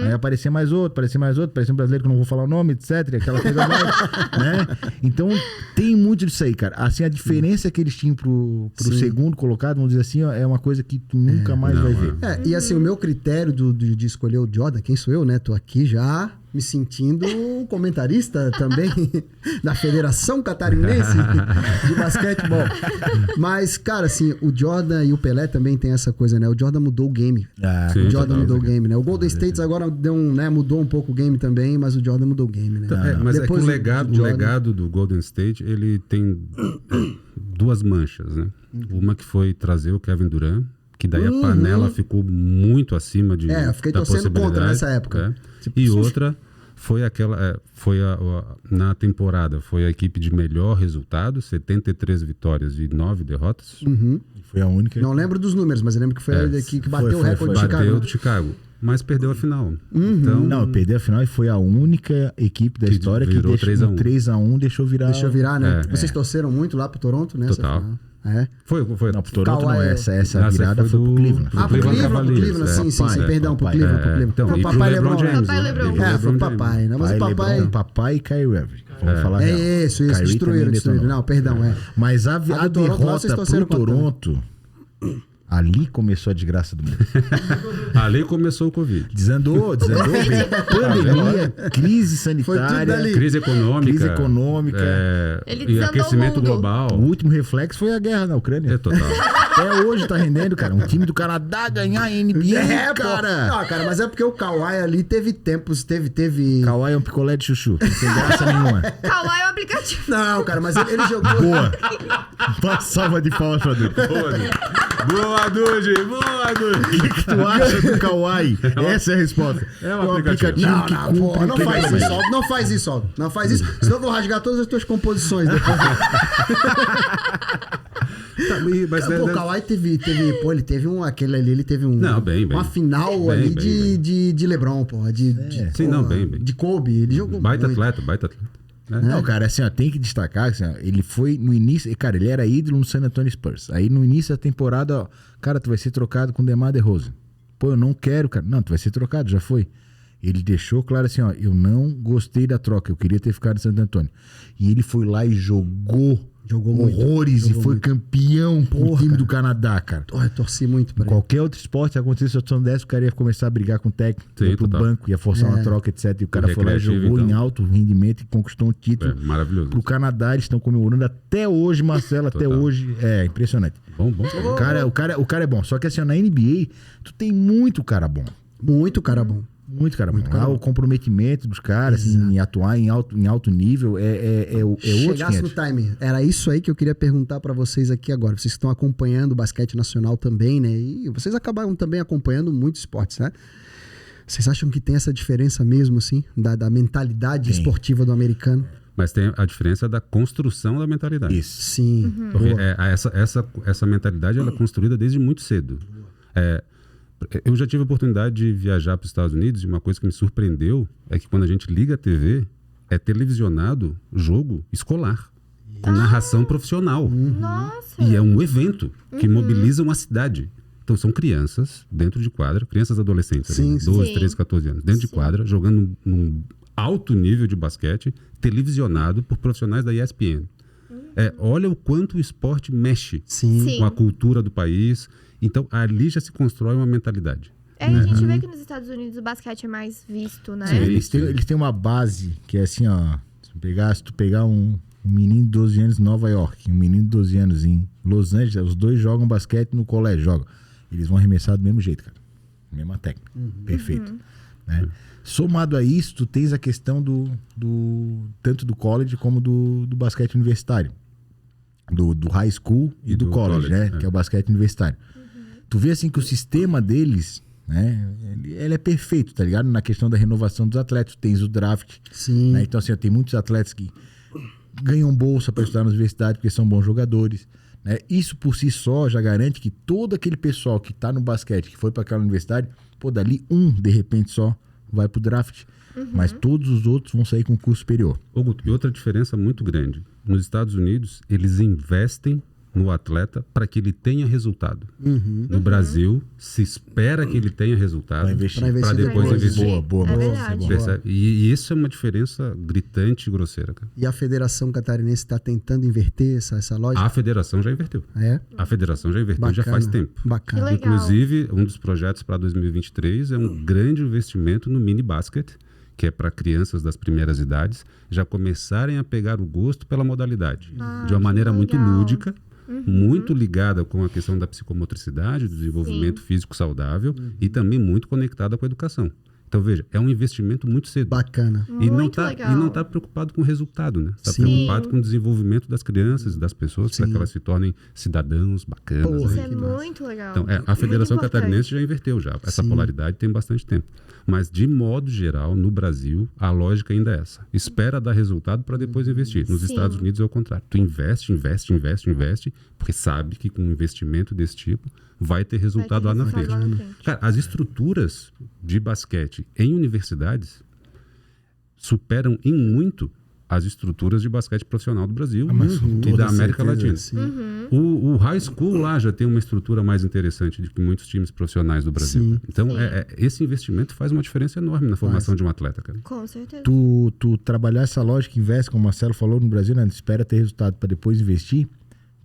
aí aparecia mais outro, aparecia um brasileiro que eu não vou falar o nome, etc, aquela coisa mais, né? Então tem muito disso aí, cara. Assim, a diferença que eles tinham pro segundo colocado, vamos dizer assim, ó, é uma coisa que tu nunca mais vai ver. E assim, o meu critério de escolher o Jordan, quem sou eu, né? Tô aqui já me sentindo um comentarista também da Federação Catarinense de Basquetebol. Mas, cara, assim, o Jordan e o Pelé também tem essa coisa, né? O Jordan mudou o game. Sim, O Jordan total. mudou o game, né? O Golden State agora mudou um pouco o game também, mas o Jordan mudou o game, né? Mas Depois é que do o Jordan- legado do Golden State, ele tem duas manchas, né? Uma que foi trazer o Kevin Durant, que daí a panela ficou muito acima eu fiquei da torcendo contra possibilidade, nessa época. Tipo, E outra foi na temporada, foi a equipe de melhor resultado, 73 vitórias e 9 derrotas. Foi a única. Não lembro dos números, mas eu lembro que foi a daqui que bateu o recorde de Bateu Chicago. do Chicago, mas perdeu a final. Então, Não, perdeu a final e foi a única equipe da Que história que virou deixou 3-1. 3-1, deixou virar. Deixa eu virar, né? É. Vocês torceram muito lá pro Toronto, né? Total. Foi. foi Não, pro Toronto Kawhi não, é- essa virada foi pro Cleveland. Ah, pro Cleveland, sim, perdão, pro Papai. Cleveland, pro Cleveland. Então, Pro e pro papai LeBron LeBron. James. Papai né? LeBron. E pro Foi o LeBron papai, James. né? Mas o papai... LeBron, papai e Kyrie Irving. Vamos falar real. Isso, Kyrie destruíram. também detonou. Não, perdão, Mas a do Toronto, lá vocês derrota torceram pro contra, né? Toronto, ali começou a desgraça do mundo. Ali começou o Covid. Desandou, velho. Pandemia, crise Foi tudo sanitária, dali. Crise econômica. Ele E desandou aquecimento o mundo. global. o último reflexo foi a guerra na Ucrânia. É total. Até hoje tá rendendo, cara. Um time do Canadá ganhar a NBA, cara. Não, cara, mas é porque o Kawhi ali teve tempos, teve... Kawhi é um picolé de chuchu. Não tem graça nenhuma. Kawhi é o aplicativo. Não, cara, mas ele jogou... Boa. Uma salva de palmas pra Dude. Boa, Dude! Boa, Dude! O que tu acha do Kawaii? Essa é a resposta. É um aplicativo. Não, que não, cumpre pô, não o faz treinamento. isso, Aldo. Não faz isso, Aldo. Não faz isso. Senão eu vou rasgar todas as tuas composições depois. Mas Pô, o Kawhi ele teve Não, bem. uma final Bem, ali bem. de LeBron, porra. Sim, não, bem. De Kobe. Ele jogou Baita muito. atleta. Não, cara, assim, ó, tem que destacar, assim, ó, ele foi no início, cara, ele era ídolo no San Antonio Spurs. Aí no início da temporada, ó, cara, tu vai ser trocado com o DeMar DeRozan. Pô, eu não quero, cara. Não, tu vai ser trocado, já foi. Ele deixou claro assim, ó, eu não gostei da troca, eu queria ter ficado em Santo Antônio. E ele foi lá e jogou Jogou muito. horrores Jogou e foi muito. campeão com o Porra, time cara. do Canadá, cara. Eu torci muito pra Em ele. qualquer outro esporte, se acontecesse a situação dessa, o cara ia começar a brigar com o técnico, Sim, ia pro total. banco, ia forçar uma troca, etc. E o cara foi lá e Recreativo, jogou em então. alto rendimento e conquistou um título. É, maravilhoso. Pro Canadá, eles estão comemorando até hoje, Marcelo, até Total. hoje. É impressionante. Bom. O cara é bom. Só que assim, ó, na NBA, tu tem muito cara bom. Muito cara bom. Muito cara bom. cara Lá bom. o comprometimento dos caras assim, em atuar em alto nível é outro Chegasse no 500. time. Era isso aí que eu queria perguntar pra vocês aqui agora. Vocês estão acompanhando o basquete nacional também, né? E vocês acabaram também acompanhando muitos esportes, né? Vocês acham que tem essa diferença mesmo, assim? Da mentalidade Tem. esportiva do americano? Mas tem a diferença da construção da mentalidade. Isso. Sim. Porque Boa. essa mentalidade ela é construída desde muito cedo. Eu já tive a oportunidade de viajar para os Estados Unidos e uma coisa que me surpreendeu é que quando a gente liga a TV, é televisionado jogo escolar, com narração profissional. Nossa. E é um evento que mobiliza uma cidade. Então são crianças dentro de quadra, crianças adolescentes, Sim, ali, sim. 12, Sim. 13, 14 anos, dentro de quadra, jogando num alto nível de basquete, televisionado por profissionais da ESPN. Olha o quanto o esporte mexe Sim. Sim. com a cultura do país. Então, ali já se constrói uma mentalidade. A gente vê que nos Estados Unidos o basquete é mais visto, né? Sim. Eles têm uma base que é assim, ó. Se tu pegar um menino de 12 anos em Nova York, um menino de 12 anos em Los Angeles, os dois jogam basquete no colégio, jogam. Eles vão arremessar do mesmo jeito, cara. Mesma técnica. Perfeito. Né? Somado a isso, tu tens a questão tanto do college como do basquete universitário. Do high school e do college, né? Que é o basquete universitário. Tu vê assim que o sistema deles, né? Ele é perfeito, tá ligado? Na questão da renovação dos atletas. Tu tens o draft. Sim. Né? Então, assim, ó, tem muitos atletas que ganham bolsa para estudar na universidade porque são bons jogadores. Né? Isso por si só já garante que todo aquele pessoal que tá no basquete, que foi para aquela universidade, pô, dali de repente só vai pro draft. Mas todos os outros vão sair com curso superior. Ô, Guto, e outra diferença muito grande. Nos Estados Unidos, eles investem no atleta para que ele tenha resultado. No Brasil, se espera que ele tenha resultado Pra investir. para depois Pra investir. Boa, É boa. verdade. Percebe? E isso é uma diferença gritante e grosseira, cara. E a Federação Catarinense está tentando inverter essa lógica? A federação já inverteu. É? A federação já inverteu já faz tempo. Bacana. Que legal. Inclusive, um dos projetos para 2023 é um grande investimento no mini basket, que é para crianças das primeiras idades já começarem a pegar o gosto pela modalidade. De uma maneira muito legal. lúdica, muito ligada com a questão da psicomotricidade, do desenvolvimento físico saudável e também muito conectada com a educação. Então, veja, é um investimento muito cedo. Bacana. E não Muito legal. está preocupado com o resultado, né? Está Sim. preocupado com o desenvolvimento das crianças e das pessoas para Sim. que elas se tornem cidadãos bacanas. Porra, Isso né? é que massa. muito legal. Então, a Federação Muito importante. Catarinense já inverteu já. Essa Sim. polaridade tem bastante tempo. Mas, de modo geral, no Brasil, a lógica ainda é essa. Espera dar resultado para depois investir. Nos Sim. Estados Unidos é o contrário. Tu investe, porque sabe que com um investimento desse tipo vai ter resultado lá na frente. Cara, as estruturas de basquete em universidades superam em muito as estruturas de basquete profissional do Brasil e toda da América certeza, Latina. Sim. O high school lá já tem uma estrutura mais interessante do que muitos times profissionais do Brasil. Sim. Então, esse investimento faz uma diferença enorme na formação de um atleta, cara. Com certeza. Tu trabalhar essa lógica, investe, como o Marcelo falou no Brasil, né? Espera ter resultado para depois investir,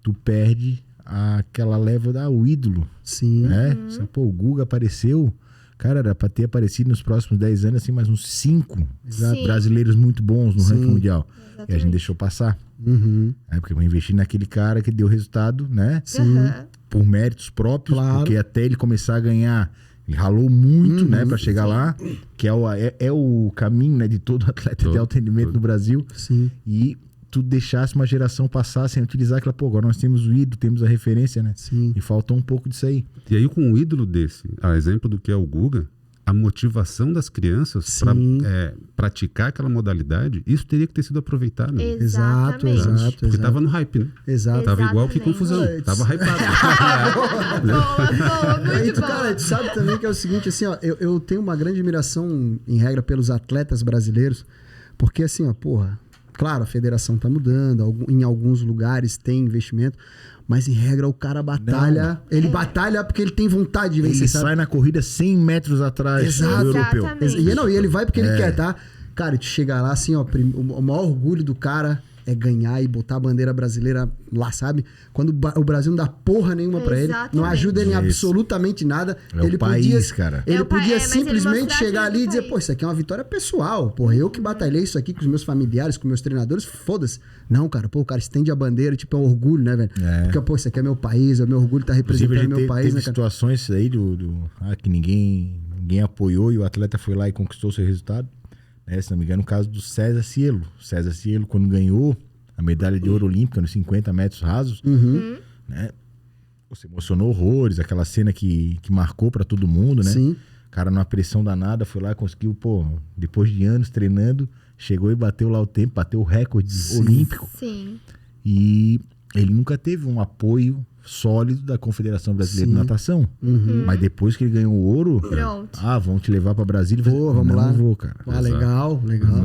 tu perde aquela leva o ídolo. Sim. Né? Pô, o Guga apareceu, cara, era para ter aparecido nos próximos 10 anos, assim, mais uns 5 Sim. brasileiros muito bons no Sim. ranking mundial. E a Exatamente. gente deixou passar. Uhum. Porque eu vou investir naquele cara que deu resultado, né? Aham. Por méritos próprios, Claro. porque até ele começar a ganhar, ele ralou muito, né, para chegar lá, que é o caminho, né, de todo atleta de alto rendimento no Brasil. Sim. E tu deixasse uma geração passar sem utilizar aquela, pô, agora nós temos o ídolo, temos a referência, né? Sim. E faltou um pouco disso aí. E aí, com um ídolo desse, a exemplo do que é o Guga, a motivação das crianças para Sim. praticar aquela modalidade, isso teria que ter sido aproveitado. Né? Exato, Exatamente. exato. Porque exato. estava no hype, né? Exato. Tava igual que Exatamente. confusão. Tava hypado. Boa, E muito tu, bom. cara, tu sabe também que é o seguinte, assim, ó, eu tenho uma grande admiração, em regra, pelos atletas brasileiros, porque assim, ó, porra, claro, a federação tá mudando, em alguns lugares tem investimento, mas em regra o cara batalha, ele batalha porque ele tem vontade de vencer, Ele sabe? sai na corrida 100 metros atrás Exato. do europeu. Exatamente. E ele vai porque ele quer, tá? Cara, tu chega lá assim, ó, o maior orgulho do cara é ganhar e botar a bandeira brasileira lá, sabe? Quando o Brasil não dá porra nenhuma pra ele, não Exatamente. ajuda ele em Isso. absolutamente nada. É ele o país, cara. Ele É o podia mas ele simplesmente mostra a chegar ajuda ali e do dizer, país. pô, isso aqui é uma vitória pessoal. Porra, eu que batalhei isso aqui com os meus familiares, com meus treinadores, foda-se. Não, cara, pô, o cara estende a bandeira, tipo, é um orgulho, né, velho? É. Porque, pô, isso aqui é meu país, é o meu orgulho estar Inclusive, a representando gente meu país, teve né, cara? situações aí que ninguém apoiou e o atleta foi lá e conquistou seu resultado. Né? Se não me engano, o caso do César Cielo. César Cielo, quando ganhou a medalha de ouro olímpica nos 50 metros rasos, né? Se emocionou horrores, aquela cena que marcou pra todo mundo, né? Sim. O cara, numa pressão danada, foi lá, conseguiu, pô, depois de anos treinando, chegou e bateu lá o tempo, bateu o recorde olímpico. Sim. E ele nunca teve um apoio sólido da Confederação Brasileira de Natação. Mas depois que ele ganhou o ouro, Pronto. vão te levar pra Brasília. Pô, vamos não lá. vou, cara. Ah, legal, legal.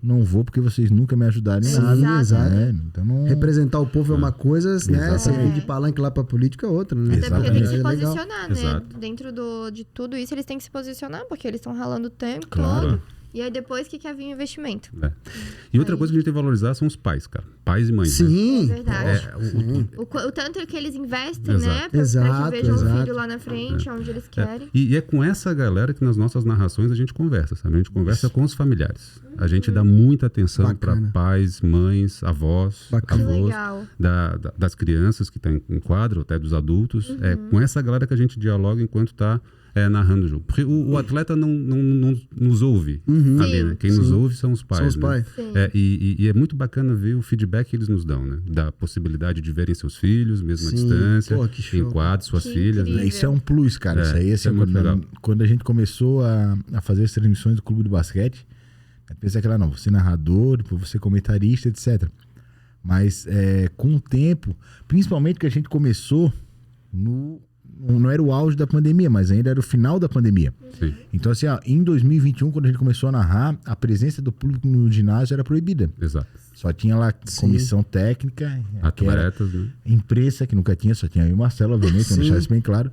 Não vou porque vocês nunca me ajudaram em Sim, nada. exato. né? Então não... Representar o povo é uma coisa, né? Exatamente. Servir de palanque lá pra política é outra, né? Até porque tem que se É legal. posicionar, né? Exato. Dentro de tudo isso, eles têm que se posicionar, porque eles estão ralando o tempo Claro. todo. E aí depois que quer vir o investimento. É. E outra coisa que a gente tem que valorizar são os pais, cara. Pais e mães. Né? Sim. É verdade. Sim. O tanto que eles investem, Exato. né? Pra Exato, que vejam o exato. filho lá na frente, onde eles querem. E é com essa galera que nas nossas narrações a gente conversa, sabe? A gente conversa com os familiares. A gente dá muita atenção para Bacana. pais, mães, avós, Bacana. Que avós, legal. das crianças que estão em quadro, até dos adultos. É com essa galera que a gente dialoga enquanto está narrando o jogo. Porque o atleta não nos ouve ali, né? Quem nos ouve são os pais. São os né? pais. Sim. E é muito bacana ver o feedback que eles nos dão, né? Da possibilidade de verem seus filhos, mesmo à Sim. distância, Pô, que show. em quadro, suas Que filhas. Né? incrível. Isso é um plus, cara. Isso aí, isso é muito legal. quando a gente começou a fazer as transmissões do Clube do Basquete, a gente pensa que lá, não, você narrador, depois você comentarista, etc. Mas com o tempo, principalmente que a gente começou não era o auge da pandemia, mas ainda era o final da pandemia. Sim. Então, assim, em 2021, quando a gente começou a narrar, a presença do público no ginásio era proibida. Exato. Só tinha lá comissão técnica, que era Atletas, né? imprensa, que nunca tinha, só tinha eu e o Marcelo, obviamente, vamos deixar isso bem claro.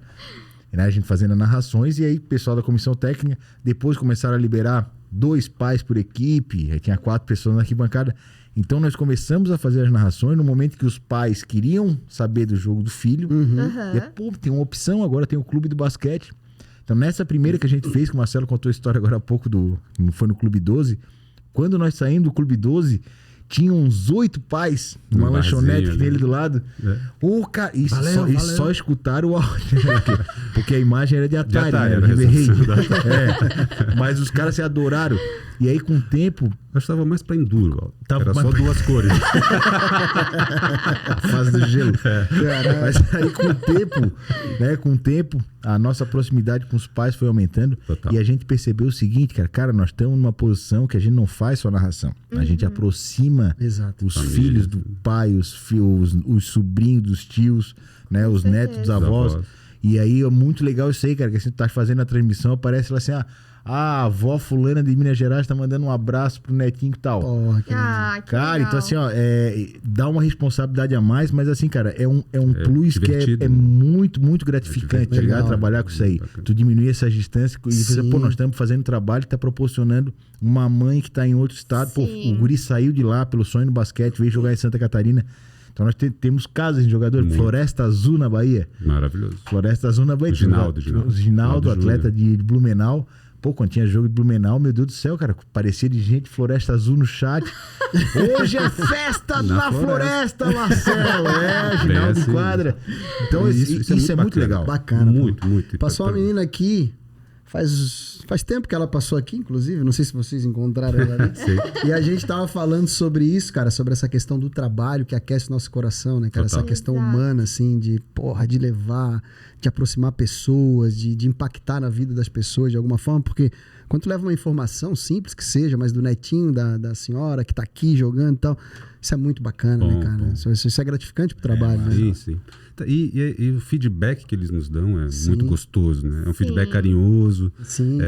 Né, a gente fazendo narrações, e aí o pessoal da comissão técnica, depois começaram a liberar 2 pais por equipe, aí tinha 4 pessoas na arquibancada. Então nós começamos a fazer as narrações no momento que os pais queriam saber do jogo do filho. E pô, tem uma opção, agora tem o Clube do Basquete. Então nessa primeira que a gente fez, que o Marcelo contou a história agora há pouco, foi no Clube 12. Quando nós saímos do Clube 12, tinha uns 8 pais numa No barzinho lanchonete ali. dele do lado. Ô, cara, isso Valeu. só escutaram o áudio. Porque a imagem era de Atari, Atari, né? era a recepção da Mas os caras se adoraram. E aí, com o tempo, Eu estava mais para enduro. Ó. Tava Era mais só pra- 2 cores. a fase do gelo. Mas aí, com o tempo, a nossa proximidade com os pais foi aumentando. Total. E a gente percebeu o seguinte, cara, nós estamos numa posição que a gente não faz só narração. A gente aproxima Exato. os Família. filhos do pai, os sobrinhos dos tios, né? Os netos dos avós. avós. E aí é muito legal isso aí, cara, que a gente tá fazendo a transmissão, aparece lá assim, a avó fulana de Minas Gerais tá mandando um abraço pro netinho e tal. Porra, que Que Cara, legal. então assim, dá uma responsabilidade a mais, mas assim, cara, é um plus que divertido, é né? muito, muito gratificante divertido. chegar a Legal. trabalhar com isso aí. Bacana. Tu diminuir essas distâncias e dizer, Sim. pô, nós estamos fazendo trabalho que tá proporcionando uma mãe que tá em outro estado. Pô, Sim. o guri saiu de lá pelo sonho no basquete, veio jogar em Santa Catarina. Então nós temos casos de jogadores, Muito. Floresta Azul na Bahia. Maravilhoso. Floresta Azul na Bahia. Ginaldo, Ginaldo, atleta Júnior. de Blumenau. Pô, quando tinha jogo de Blumenau, meu Deus do céu, cara, parecia de gente Floresta Azul no chat. Hoje é festa na Na floresta, Marcelo. Ginaldo Bem assim. enquadra. Então isso é muito bacana. legal. bacana. pô. Muito. Passou uma menina aqui, faz tempo que ela passou aqui, inclusive, não sei se vocês encontraram ela ali. E a gente tava falando sobre isso, cara, sobre essa questão do trabalho que aquece o nosso coração, né, cara? Total. Essa questão Exato. humana, assim, de levar, de aproximar pessoas, de impactar na vida das pessoas de alguma forma, porque quando tu leva uma informação simples que seja, mas do netinho, da senhora que tá aqui jogando e tal, isso é muito bacana, né, Bom, cara? bom. Isso é gratificante pro trabalho, né? Sim. E o feedback que eles nos dão é Sim. muito gostoso, né? É um feedback Sim. carinhoso. Sim.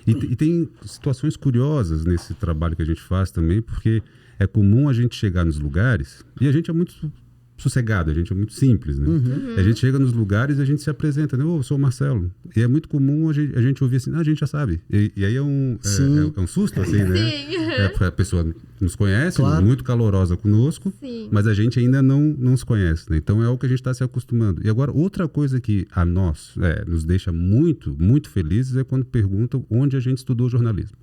E tem situações curiosas nesse trabalho que a gente faz também, porque é comum a gente chegar nos lugares e a gente é muito sossegado, a gente é muito simples, né? A gente chega nos lugares e a gente se apresenta, né? Eu sou o Marcelo. E é muito comum a gente ouvir assim, a gente já sabe. E aí é um susto, assim, né? Sim. A pessoa nos conhece, Claro. muito calorosa conosco, Sim. mas a gente ainda não se conhece, né? Então é o que a gente está se acostumando. E agora, outra coisa que a nós nos deixa muito, muito felizes é quando perguntam onde a gente estudou jornalismo.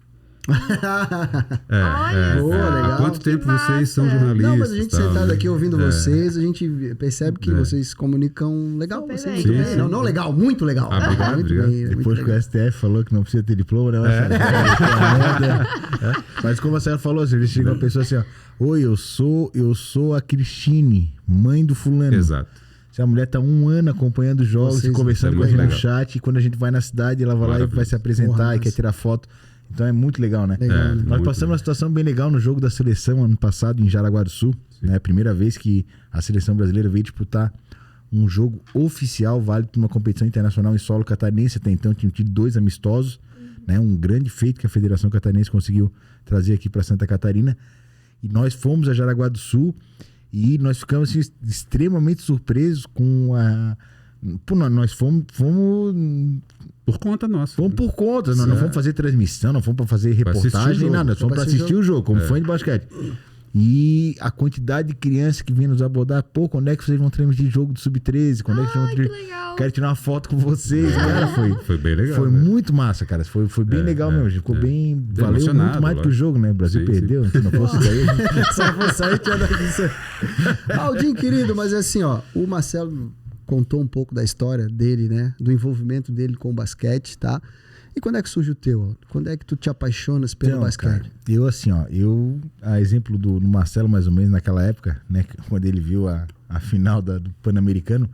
Olha Boa, só, legal. Há quanto tempo que vocês são massa. jornalistas? Não, mas a gente tal, sentado né? aqui ouvindo vocês, a gente percebe que vocês comunicam legal. Super Vocês bem. muito Sim, bem. sim. Não legal, muito legal. Ah, obrigado, muito obrigado. bem, muito Depois que legal. o STF falou que não precisa ter diploma, né, Marcelo? Mas como a senhora falou, ele chega uma pessoa assim, ó, oi, eu sou a Cristine, mãe do fulano. Exato. Se a mulher tá 1 ano acompanhando os jogos, Vocês- conversando é com a muito gente no legal. chat, e quando a gente vai na cidade, ela vai lá e vai se apresentar Porra, e quer massa. tirar foto. Então é muito legal, né? Legal, né? Nós muito passamos uma situação bem legal no jogo da seleção ano passado em Jaraguá do Sul. Né? Primeira vez que a seleção brasileira veio disputar um jogo oficial válido para uma competição internacional em solo catarinense. Até então tinham tido 2 amistosos. Né? Um grande feito que a Federação Catarinense conseguiu trazer aqui para Santa Catarina. E nós fomos a Jaraguá do Sul e nós ficamos assim, extremamente surpresos com a... Pô, nós fomos Por conta nossa. por conta, nós não fomos fazer transmissão, não fomos para fazer assistir o reportagem, jogo. nada, nós fomos para assistir o jogo, como fã de basquete. E a quantidade de crianças que vinham nos abordar, pô, quando é que vocês vão transmitir jogo do Sub-13? Quando é que vocês vão Ai, que legal. Quero tirar uma foto com vocês, cara, Foi bem legal. foi né? muito massa, cara. Foi bem legal mesmo. Ficou bem. Valeu Emocionado, muito mais do que o lógico. jogo, né? O Brasil Sim, sim. perdeu. Se não fosse daí. Só fosse sair, tinha dado isso. Aldinho, querido, mas assim, ó, o Marcelo contou um pouco da história dele, né? Do envolvimento dele com o basquete, tá? E quando é que surge o teu, Aldo? Quando é que tu te apaixonas pelo Então, basquete? cara, eu assim, ó, a exemplo do Marcelo, mais ou menos, naquela época, né? Quando ele viu a final do Pan-Americano,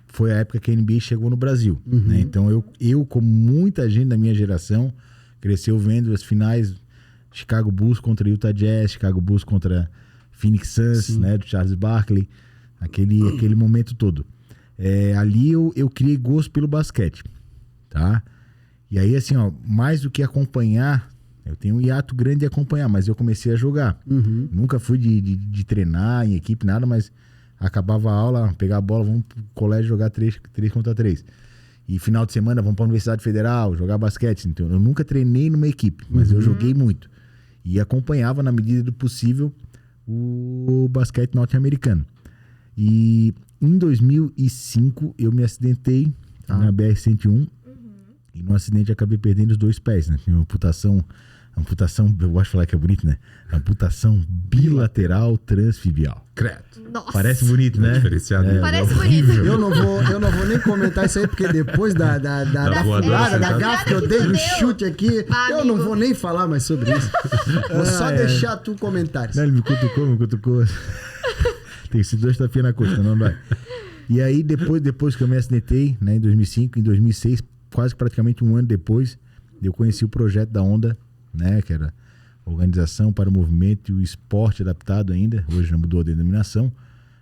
foi a época que a NBA chegou no Brasil. Né? Então eu, como muita gente da minha geração, cresceu vendo as finais Chicago Bulls contra Utah Jazz, Chicago Bulls contra Phoenix Suns, né? Do Charles Barkley, aquele momento todo. Ali eu criei gosto pelo basquete, tá? E aí, assim, ó, mais do que acompanhar, eu tenho um hiato grande de acompanhar, mas eu comecei a jogar. Nunca fui de treinar em equipe, nada, mas acabava a aula, pegar a bola, vamos pro colégio jogar 3 contra 3. E final de semana, vamos pra Universidade Federal, jogar basquete. Então, eu nunca treinei numa equipe, mas eu joguei muito. E acompanhava, na medida do possível, o basquete norte-americano. E em 2005, eu me acidentei na BR-101. E no acidente eu acabei perdendo os 2 pés, né? Tinha uma amputação, eu gosto de falar que é bonito, né? Amputação bilateral transfibial. Credo. Nossa. Parece bonito, né? Diferenciado. Parece bonito. Eu não vou nem comentar isso aí, porque depois da voadora, da tá? gafe que eu que dei tu no deu. chute aqui, Ah, eu não amigo. vou nem falar mais sobre isso. Vou só deixar tu comentários. Não, ele me cutucou. Tem esses 2 tapinhas na costa, não dói. E aí, depois que eu me acidentei, né, em 2005, em 2006, quase praticamente 1 ano depois, eu conheci o projeto da Onda, né, que era Organização para o Movimento e o Esporte Adaptado ainda, hoje já mudou a denominação,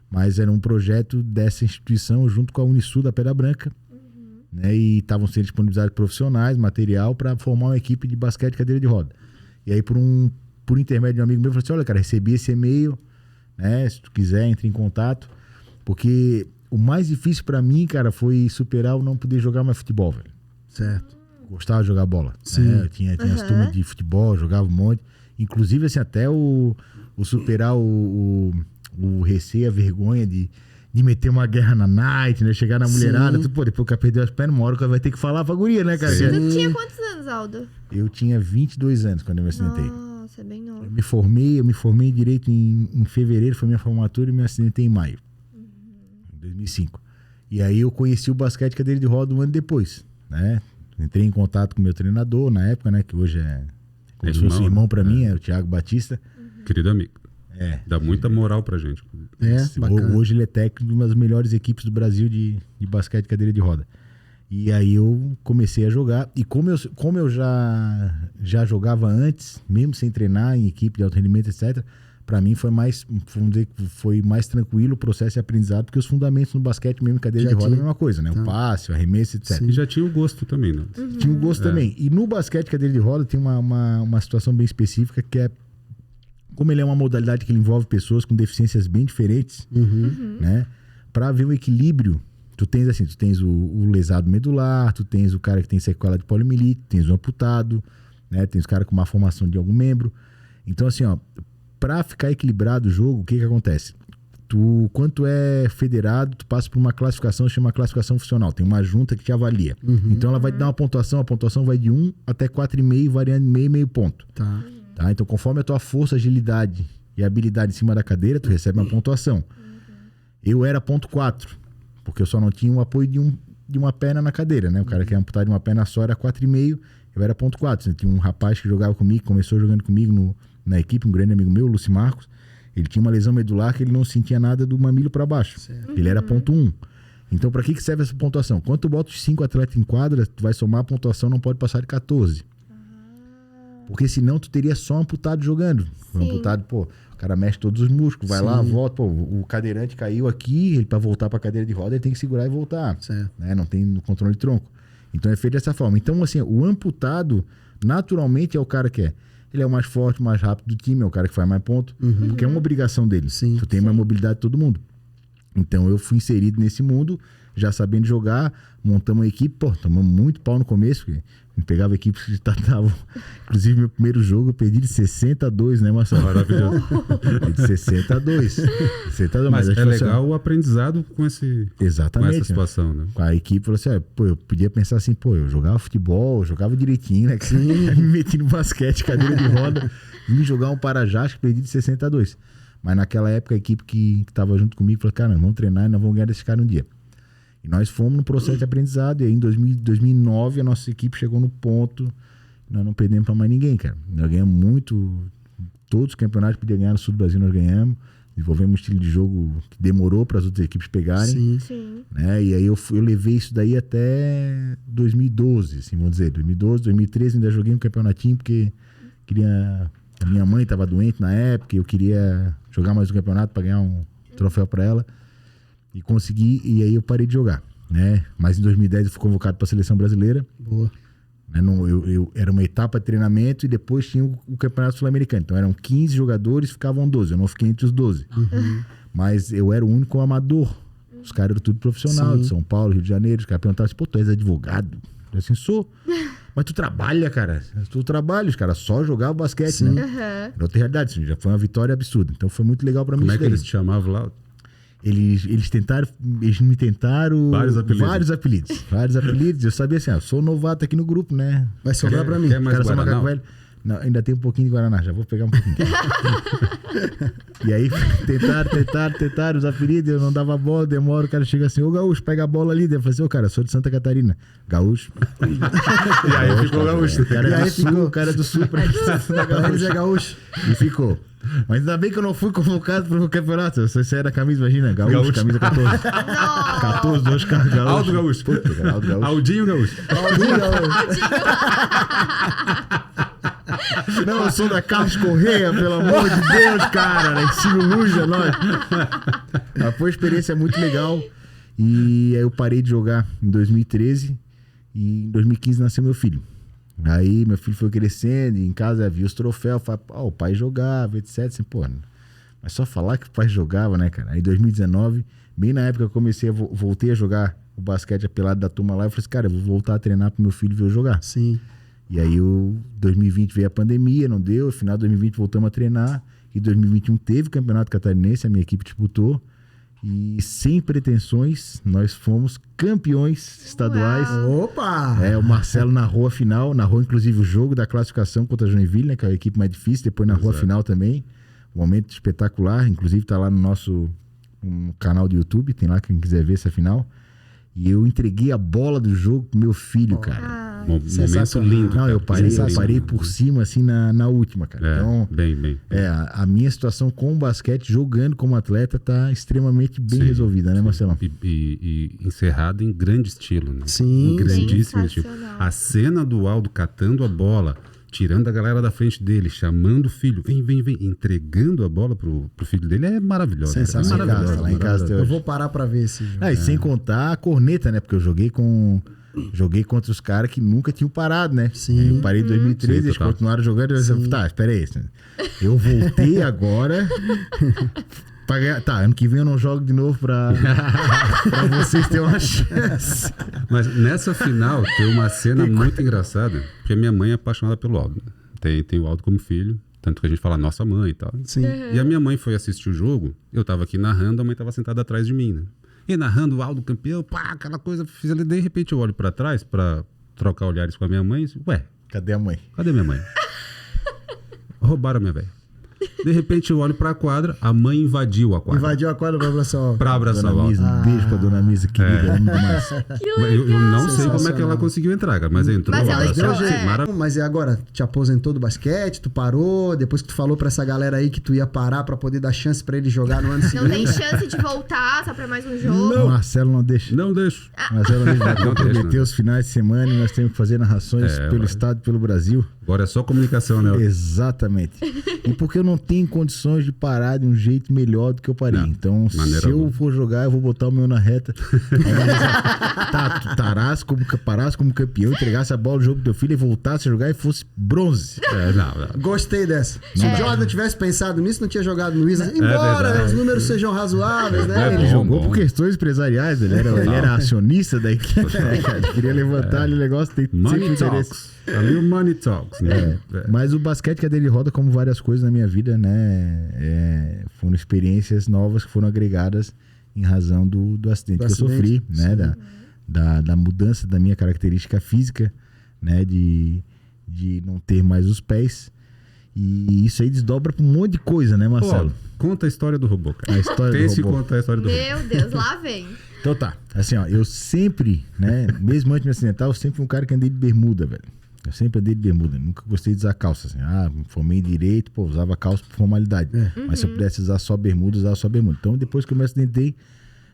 mas era um projeto dessa instituição junto com a Unisul da Pedra Branca, né, e estavam sendo disponibilizados profissionais, material para formar uma equipe de basquete e cadeira de roda. E aí, por intermédio de um amigo meu, eu falei assim, olha, cara, recebi esse e-mail, né, se tu quiser, entre em contato, porque o mais difícil para mim, cara, foi superar o não poder jogar mais futebol, velho. Certo. Gostava de jogar bola. Sim. Né? Eu tinha as turmas de futebol, jogava um monte. Inclusive, assim, até o superar o receio, a vergonha de meter uma guerra na night, né? Chegar na mulherada. Tu, pô, depois que eu perder as pernas, uma hora que vai ter que falar pra guria, né, cara? Sim. Tu tinha quantos anos, Aldo? Eu tinha 22 anos quando eu me acidentei. Nossa, é bem novo. Eu me formei em Direito em fevereiro, foi minha formatura, e me acidentei em maio. Em 2005. E aí eu conheci o basquete cadeira de roda 1 ano depois, né? Entrei em contato com o meu treinador na época, né? Que hoje é como se fosse irmão pra mim, é o Thiago Batista. Querido amigo. Dá muita moral pra gente. Bacana. Hoje ele é técnico de uma das melhores equipes do Brasil de basquete cadeira de roda. E aí eu comecei a jogar. E como eu já jogava antes, mesmo sem treinar em equipe de alto rendimento, etc., pra mim foi mais, vamos dizer, foi mais tranquilo o processo de aprendizado, porque os fundamentos no basquete, mesmo em cadeira Já de roda, tinha. é a mesma coisa, né? O passe, o arremesso, etc. E já tinha o gosto também, né? Tinha um gosto também. E no basquete cadeira de roda tem uma situação bem específica, que é como ele é uma modalidade que ele envolve pessoas com deficiências bem diferentes, né? Para ver o equilíbrio, tu tens o lesado medular, tu tens o cara que tem sequela de poliomielite, tens o amputado, né? Tens o cara com má formação de algum membro. Então, assim, ó, para ficar equilibrado o jogo, o que acontece? Quando tu é federado, tu passa por uma classificação, chama classificação funcional. Tem uma junta que te avalia. Então ela vai te dar uma pontuação, a pontuação vai de 1 até 4,5, variando meio ponto. Tá. Então, conforme a tua força, agilidade e habilidade em cima da cadeira, tu recebe uma pontuação. Eu era 0,4, porque eu só não tinha o apoio de uma perna na cadeira, né? O cara que é amputado de uma perna só era 4,5, eu era 0,4. Tinha um rapaz que jogava comigo, começou jogando comigo na equipe, um grande amigo meu, o Lúcio Marcos. Ele tinha uma lesão medular que ele não sentia nada do mamilo para baixo. Ele era 0,1. Então, para que serve essa pontuação? Quando tu bota os 5 atletas em quadra, tu vai somar a pontuação, não pode passar de 14. Porque senão tu teria só amputado jogando. O amputado, pô, o cara mexe todos os músculos, vai lá, volta, pô, o cadeirante caiu aqui, ele para voltar para a cadeira de roda, ele tem que segurar e voltar. Né? Não tem controle de tronco. Então é feito dessa forma. Então, assim, o amputado, naturalmente, é o cara que ele é o mais forte, mais rápido do time, é o cara que faz mais ponto, porque é uma obrigação dele. Tu tem mais mobilidade de todo mundo. Então eu fui inserido nesse mundo, já sabendo jogar, montamos uma equipe, pô, tomamos muito pau no começo, porque a gente pegava equipes que estavam... Inclusive, meu primeiro jogo eu perdi de 60-2, né, Marcelo? Maravilhoso. De 62. Mas é legal o aprendizado com essa situação, né? A equipe falou assim, pô, eu podia pensar assim, pô, eu jogava futebol, eu jogava direitinho, né? Me meti no basquete, cadeira de roda, vim jogar um Parajás que perdi de 62. Mas naquela época a equipe que tava junto comigo falou, cara, nós vamos treinar e nós vamos ganhar desse cara um dia. E nós fomos no processo de aprendizado, e aí em 2009 a nossa equipe chegou no ponto, nós não perdemos para mais ninguém, cara. Nós ganhamos muito, todos os campeonatos que podia ganhar no sul do Brasil nós ganhamos, desenvolvemos um estilo de jogo que demorou para as outras equipes pegarem. Sim. Né? E aí eu levei isso daí até 2012, assim, vamos dizer, 2012, 2013 ainda joguei um campeonatinho, porque a minha mãe estava doente na época, eu queria jogar mais um campeonato para ganhar um troféu para ela. E consegui, e aí eu parei de jogar, né? Mas em 2010 eu fui convocado para a seleção brasileira. Boa. Né? Era uma etapa de treinamento e depois tinha o campeonato sul-americano. Então eram 15 jogadores, ficavam 12. Eu não fiquei entre os 12. Mas eu era o único amador. Os caras eram tudo profissional, de São Paulo, Rio de Janeiro. Os caras perguntavam assim, pô, tu és advogado? Eu assim, sou. Mas tu trabalha, cara. Tu trabalha, os caras só jogavam basquete, né? Era outra realidade, assim, já foi uma vitória absurda. Então foi muito legal para mim. Como é que eles te chamavam lá? Eles me tentaram vários apelidos. Eu sabia assim, eu sou novato aqui no grupo, né? Vai sobrar pra mim. Quer mais Guaraná? Velho. Não, ainda tem um pouquinho de Guaraná, já vou pegar um pouquinho. E aí tentaram os apelidos, eu não dava bola, demora, o cara chega assim, ô Gaúcho, pega a bola ali. Eu falei assim, ô cara, eu sou de Santa Catarina. Gaúcho. E aí ficou Gaúcho. O cara do sul pra Eles é Gaúcho. E ficou. Mas ainda bem que eu não fui convocado pro campeonato. Você saia da camisa, imagina, Gaúcho. Camisa 14. 14, 2 caras Gaúcho. Aldo Gaúcho. Puta, Aldo Gaúcho. Aldinho Gaúcho. Não, eu sou da Carlos Correia, pelo amor de Deus, cara. Ensino luz a nós. Mas foi uma experiência muito legal. E aí eu parei de jogar em 2013. E em 2015 nasceu meu filho. Aí meu filho foi crescendo, e em casa via os troféus, o pai jogava, etc. Assim, pô, mas só falar que o pai jogava, né, cara? Aí em 2019, bem na época que eu voltei a jogar o basquete apelado da turma lá, eu falei assim, cara, eu vou voltar a treinar pro meu filho ver eu jogar. Sim. E aí 2020 veio a pandemia, não deu, no final de 2020 voltamos a treinar, e 2021 teve o Campeonato Catarinense, a minha equipe disputou, e sem pretensões, nós fomos campeões estaduais. Uau. Opa! O Marcelo narrou a final, narrou inclusive o jogo da classificação contra a Joinville, né, que é a equipe mais difícil, depois narrou a final também. Um momento espetacular, inclusive tá lá no nosso canal do YouTube, tem lá quem quiser ver essa final. E eu entreguei a bola do jogo pro meu filho, cara. Momento lindo. Não, eu parei por cima, assim, na última, cara. Então, bem. A minha situação com o basquete, jogando como atleta, tá extremamente bem resolvida, né, Marcelão? E encerrado em grande estilo, né? Sim. Em grandíssimo estilo. A cena do Aldo catando a bola, tirando a galera da frente dele, chamando o filho, vem, entregando a bola pro filho dele, é maravilhoso. Sensacional. Lá em casa eu vou parar pra ver esse jogo. E sem contar a corneta, né? Porque eu joguei com joguei contra os caras que nunca tinham parado, né? Sim. Eu parei em 2013, Sim, eles total. continuaram jogando. Eu disse, tá, espera aí. Eu voltei agora pra ganhar. Tá, ano que vem eu não jogo de novo pra vocês terem uma chance. Mas nessa final tem uma cena muito engraçada, porque minha mãe é apaixonada pelo Aldo. Tem o Aldo como filho, tanto que a gente fala nossa mãe e tal. Sim. E a minha mãe foi assistir o jogo, eu tava aqui narrando, a mãe tava sentada atrás de mim, né? E narrando o Aldo campeão, pá, aquela coisa, fiz ali, de repente eu olho pra trás pra trocar olhares com a minha mãe e disse, ué, Cadê a mãe? cadê minha mãe? Roubaram a minha velha. De repente eu olho pra quadra, a mãe invadiu a quadra. Invadiu a quadra pra abraçar o... Pra abraçar Dona o Aldo. Misa, um beijo pra Dona Misa, querida. Amo demais. Eu não sei como é que ela conseguiu entrar, cara, mas entrou. Mas ela abraçou, entrou, é. Mas e agora? Te aposentou do basquete? Tu parou? Depois que tu falou pra essa galera aí que tu ia parar pra poder dar chance pra ele jogar no ano Não seguinte? tem chance de voltar só pra mais um jogo. O Marcelo não deixa. Não deixo. Marcelo não vai Não comprometer deixa, não. os finais de semana e nós temos que fazer narrações pelo estado e pelo Brasil. Agora é só comunicação, né? Exatamente. E porque eu não tenho condições de parar de um jeito melhor do que eu parei. Não, Então, maneira se eu alguma. for jogar, eu vou botar o meu na reta. Tu parasse como campeão, entregasse a bola no jogo do teu filho e voltasse a jogar e fosse bronze. Não. Gostei dessa. Se o Jordan tivesse pensado nisso, não tinha jogado no Wizards. Embora verdade. os números sejam razoáveis, né? É Ele bom, jogou bom. por questões empresariais, ele era acionista da equipe, né, cara? Ele queria levantar ali o negócio, tem sempre Money interesse. Talks. Ali o Money Talks, né? Mas o basquete, cadê ele roda como várias coisas na minha vida, né? Foram experiências novas que foram agregadas em razão do acidente Do que eu sofri, acidente, né? Da mudança da minha característica física, né? De não ter mais os pés. E isso aí desdobra pra um monte de coisa, né, Marcelo? Conta a história do robô, cara. A história do Pense em robô. contar a história do robô. Meu Deus, lá vem. Então tá, assim, ó, eu sempre, né, mesmo antes de me acidentar, eu sempre fui um cara que andei de bermuda, velho. Eu sempre andei de bermuda, nunca gostei de usar calça, assim. Me formei em direito, pô, usava calça por formalidade. Mas se eu pudesse usar só bermuda, usava só bermuda. Então, depois que eu me acidentei,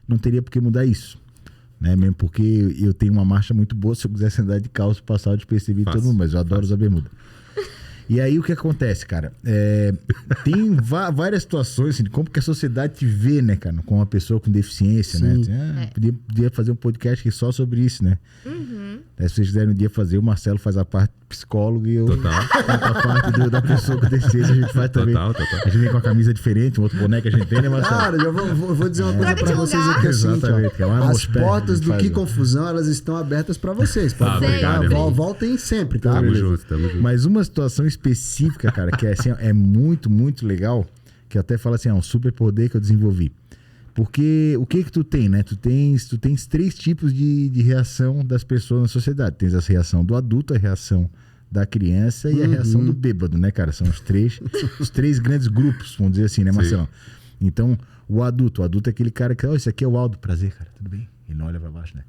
não teria por que mudar isso. Né? Mesmo porque eu tenho uma marcha muito boa, se eu quisesse andar de calça, passar despercebido todo mundo, mas eu adoro usar bermuda. E aí o que acontece, cara? Tem várias situações assim, de como que a sociedade te vê, né, cara? Com uma pessoa com deficiência, né? Podia fazer um podcast aqui só sobre isso, né? Se vocês quiserem um dia fazer, o Marcelo faz a parte psicólogo e eu a parte da pessoa com deficiência a gente faz também. Total. A gente vem com uma camisa diferente, um outro boneco que a gente tem, né, Marcelo? Cara, eu vou dizer uma coisa Troca pra de vocês lugar. aqui assim, Exatamente, que é lá no as Mospé, portas do faz, Que né? Confusão, elas estão abertas pra vocês. Pode obrigado, voltar, amigo. voltem sempre, tá? Tamo junto. Mas uma situação específica, cara, que é, assim, é muito, muito legal, que eu até falo assim, é um super poder que eu desenvolvi. Porque o que tu tem, né? Tu tens 3 tipos de reação das pessoas na sociedade. Tens a reação do adulto, a reação da criança e a reação do bêbado, né, cara? São os três grandes grupos, vamos dizer assim, né, Marcelo? Então, o adulto é aquele cara que, esse aqui é o Aldo, prazer, cara, tudo bem? Ele não olha pra baixo, né?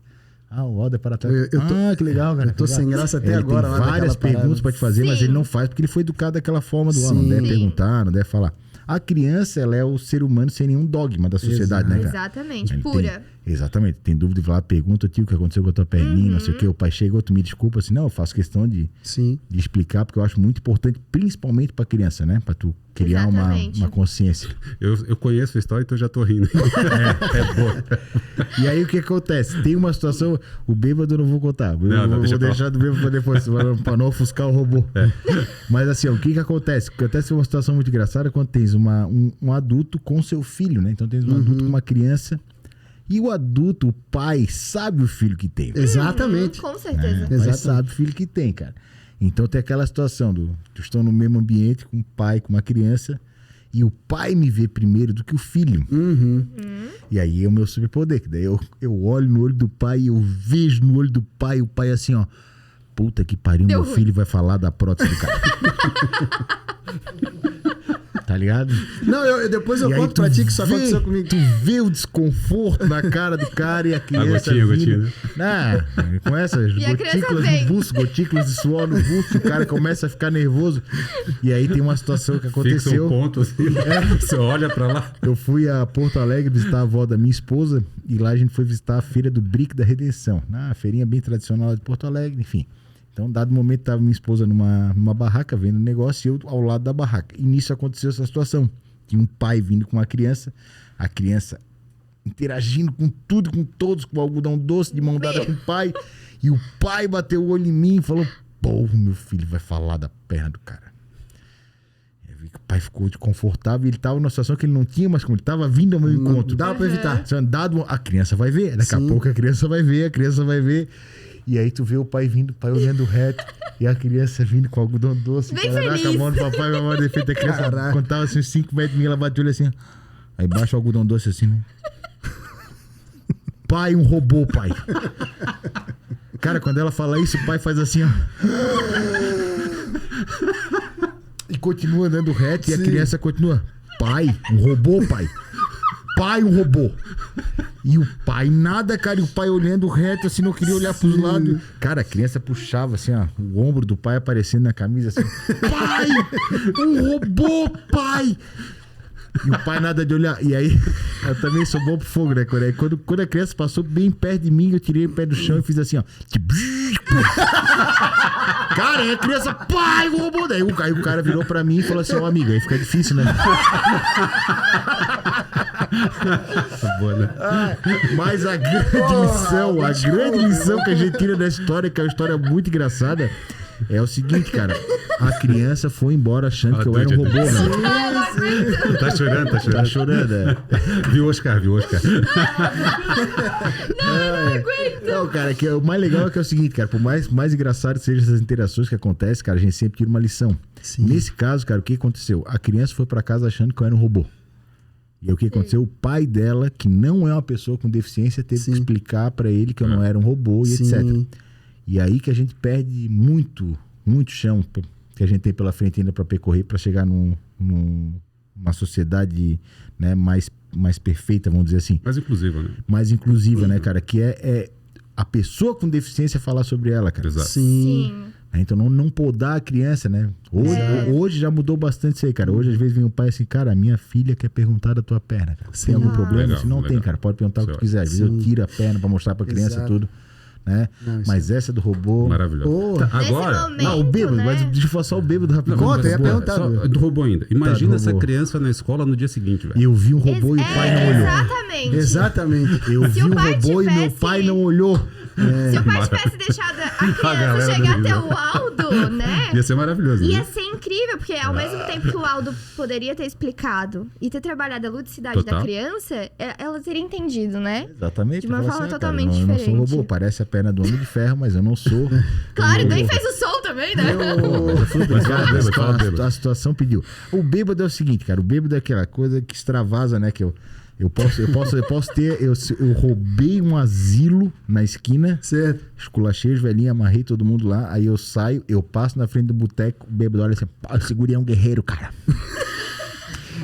O Aldo é para trás. Que legal, cara. Eu tô sem graça até Ele agora. tem lá várias daquela perguntas parada. pra te fazer, mas Sim. ele não faz porque ele foi educado daquela forma do não deve Sim. perguntar, não deve falar. A criança, ela é o ser humano sem nenhum dogma da sociedade, né, cara? Exatamente, Ele pura. Exatamente. Tem dúvida de falar, pergunta, tio, o que aconteceu com a tua perninha, não sei o que. O pai chega, tu me desculpa, assim, não, eu faço questão de Sim. explicar, porque eu acho muito importante, principalmente pra criança, né? Pra tu criar Exatamente. uma consciência. Eu conheço a história, então eu já tô rindo. É boa. E aí o que acontece? Tem uma situação, o bêbado eu não vou contar. Não, Vou deixar do bêbado pra depois, pra não ofuscar o robô. Mas assim, o que acontece? Acontece uma situação muito engraçada quando tens um adulto com seu filho, né? Então tens um adulto com uma criança e o adulto, o pai, sabe o filho que tem. Exatamente. Com certeza. O pai sabe o filho que tem, cara. Então tem aquela situação tu estou no mesmo ambiente com o pai, com uma criança, e o pai me vê primeiro do que o filho. E aí é o meu superpoder, que daí eu olho no olho do pai e eu vejo no olho do pai, o pai assim, ó, puta que pariu, Deu meu ruim. filho vai falar da prótese do cara. Tá ligado? Não, depois eu E aí conto pra ti que isso vê- aconteceu comigo. Tu vê o desconforto na cara do cara e a criança gotinha, vindo. Com essas E a criança gotículas vem. no busto, gotículas de suor no busto, o cara começa a ficar nervoso. E aí tem uma situação que Fixa um aconteceu. ponto assim. Você olha pra lá. Eu fui a Porto Alegre visitar a avó da minha esposa e lá a gente foi visitar a feira do Brick da Redenção. A feirinha bem tradicional de Porto Alegre, enfim. Então, dado momento, estava minha esposa numa barraca vendo o negócio e eu ao lado da barraca. E nisso aconteceu essa situação. Tinha um pai vindo com uma criança, a criança interagindo com tudo, com todos, com o algodão doce, de mão dada com o pai. E o pai bateu o olho em mim e falou: pô, meu filho vai falar da perna do cara. Eu vi que o pai ficou desconfortável e ele tava numa situação que ele não tinha, mas como ele tava vindo ao meu encontro. Dava pra evitar. A criança vai ver. Daqui a pouco a criança vai ver. E aí tu vê o pai vindo, o pai olhando reto, e a criança vindo com algodão doce, bem com a mão do papai, a mão defeita. A criança, quando tava assim, uns 5 metros de mim, ela bateu o olho assim, ó. Aí baixa o algodão doce assim, né? Pai, um robô, pai. Cara, quando ela fala isso, o pai faz assim, ó. E continua andando reto, e a criança continua. Pai, um robô, pai. Pai, um robô. E o pai nada, cara. E o pai olhando reto, assim, não queria olhar pros lados. Cara, a criança puxava, assim, ó. O ombro do pai aparecendo na camisa, assim. Pai, um robô, pai. E o pai nada de olhar. E aí, eu também sou bom pro fogo, né? Quando a criança passou bem perto de mim, eu tirei o pé do chão e fiz assim, ó. Cara, aí a criança, pai, o robô. Daí o cara virou pra mim e falou assim: ó, amigo, aí fica difícil, né? Boa, né? Mas a grande lição que a gente tira dessa história, que é uma história muito engraçada, é o seguinte, cara. A criança foi embora achando que eu era um robô, né? Tá chorando. Tá chorando, é. Viu, Oscar? Não, cara, que o mais legal é que é o seguinte, cara, por mais engraçado que sejam essas interações que acontecem, cara, a gente sempre tira uma lição. Sim. Nesse caso, cara, o que aconteceu? A criança foi pra casa achando que eu era um robô. E aí, o que aconteceu? O pai dela, que não é uma pessoa com deficiência, teve que explicar pra ele que eu não era um robô e etc. E aí que a gente perde muito chão que a gente tem pela frente ainda pra percorrer, pra chegar numa sociedade, né, mais perfeita, vamos dizer assim. Mais inclusiva, né? Mais inclusiva, né, cara? Que é a pessoa com deficiência falar sobre ela, cara. Exato. Sim. Então não podar a criança, né? Hoje já mudou bastante isso aí, cara. Hoje às vezes vem um pai assim, cara, minha filha quer perguntar da tua perna, cara. Tem algum problema? Legal, Se não tem, cara, pode perguntar o que tu quiser. Às vezes eu tiro a perna pra mostrar pra criança tudo. Né? Não, mas essa do robô... Maravilhoso. Tá, agora... Momento, o bêbado, né? mas deixa eu falar só o bêbado rapidinho. Conta, eu ia perguntar. Do robô ainda. Imagina do essa robô. criança na escola no dia seguinte, velho. Eu vi um robô e o pai não olhou. Exatamente. Eu vi o um pai robô e meu tivesse- pai não olhou. Se o pai tivesse deixado a criança galera chegar do até Rio. o Aldo, né? Ia ser maravilhoso, né? Ia ser incrível, porque ao mesmo tempo que o Aldo poderia ter explicado e ter trabalhado a ludicidade Total. da criança, ela teria entendido, né? Exatamente. De uma Eu falo forma cara, totalmente eu não sou diferente. robô, parece a perna do Homem de Ferro, mas eu não sou. Claro, eu nem não- fez o som também, né? A situação pediu. O bêbado é o seguinte, cara. O bêbado é aquela coisa que extravasa, né? Que eu posso ter... Eu roubei um asilo na esquina. Certo. Esculachei os velhinhos, amarrei todo mundo lá. Aí eu saio, eu passo na frente do boteco. O bêbado olha assim... Pá, esse guri é um guerreiro, cara.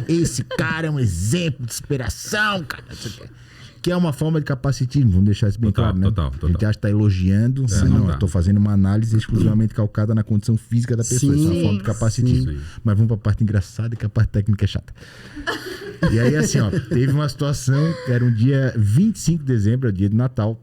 Esse cara é um exemplo de inspiração, cara. Que é uma forma de capacitismo, vamos deixar isso bem claro, né? Total. A gente acha que tá elogiando. Não, eu tô fazendo uma análise exclusivamente calcada na condição física da pessoa. Isso é uma forma de capacitismo. Sim. Mas vamos pra parte engraçada, que a parte técnica é chata. E aí, assim, ó, teve uma situação, era um dia 25 de dezembro, é o dia de Natal.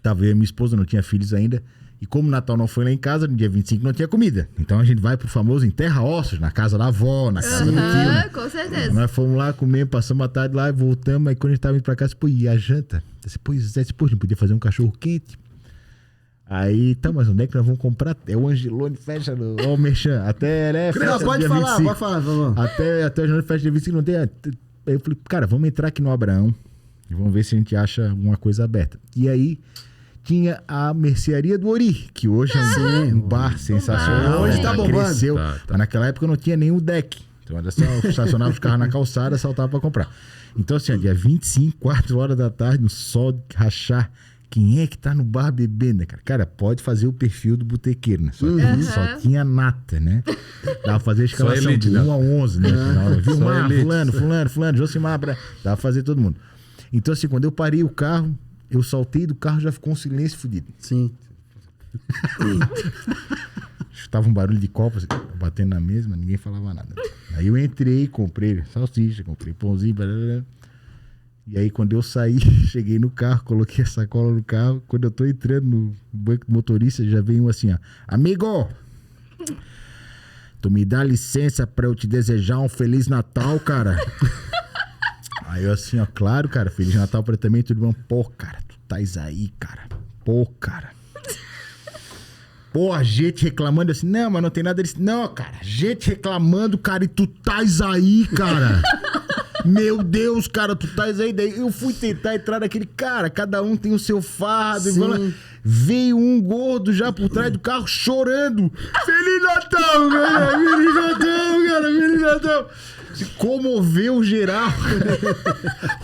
Tava eu e minha esposa, não tinha filhos ainda. E como o Natal não foi lá em casa, no dia 25 não tinha comida. Então a gente vai pro famoso enterra-ossos, na casa da avó, na casa do tio. né? Com certeza. Nós fomos lá comer, passamos a tarde lá e voltamos. Aí quando a gente tava indo pra casa, pô, e a janta? Depois, não podia fazer um cachorro quente. Aí, tá, mas onde é que nós vamos comprar? É o Angelone fecha no ó, o Merchan. Até, né? Não, fecha pode dia falar, 25. pode falar, vamos. Até o Angelone fecha dia 25, não tem. Aí eu falei, cara, vamos entrar aqui no Abraão e vamos ver se a gente acha alguma coisa aberta. E aí tinha a Mercearia do Ori, que hoje é um bar sensacional. Hoje né? tá bombando. Cresceu. Tá. Mas naquela época não tinha nenhum deck. Então era só estacionava os carros na calçada, saltava pra comprar. Então assim, ó, dia 25, 4 horas da tarde, no sol de rachar. Quem é que tá no bar bebendo, né, cara? Cara, pode fazer o perfil do botequeiro, né? Só tinha nata, né? Dava pra fazer a escalação elite, de né? 1 a 11, né? Na hora, viu? Só Mar, elite. fulano, Josimar, dava pra fazer todo mundo. Então assim, quando eu parei o carro, eu saltei do carro, já ficou um silêncio fodido. Sim. Tava um barulho de copo assim, batendo na mesa, mas ninguém falava nada. Aí eu entrei, comprei salsicha, comprei pãozinho, blá, blá, blá. E aí quando eu saí, cheguei no carro, coloquei a sacola no carro. Quando eu tô entrando no banco do motorista, já vem um assim, ó. Amigo, tu me dá licença pra eu te desejar um Feliz Natal, cara? Aí eu assim, ó, claro, cara, Feliz Natal pra também, tudo bom. Pô, cara, tu tais aí, cara. Pô, cara. Pô, a gente reclamando assim, não, mas não tem nada. Eles, não, cara, gente reclamando, cara, e tu tais aí, cara. Meu Deus, cara, tu tais aí. Daí eu fui tentar entrar naquele, cara, cada um tem o seu fardo. E lá, veio um gordo já por trás do carro chorando. Feliz Natal, cara, Feliz Natal, cara, Feliz Natal. Se comoveu geral.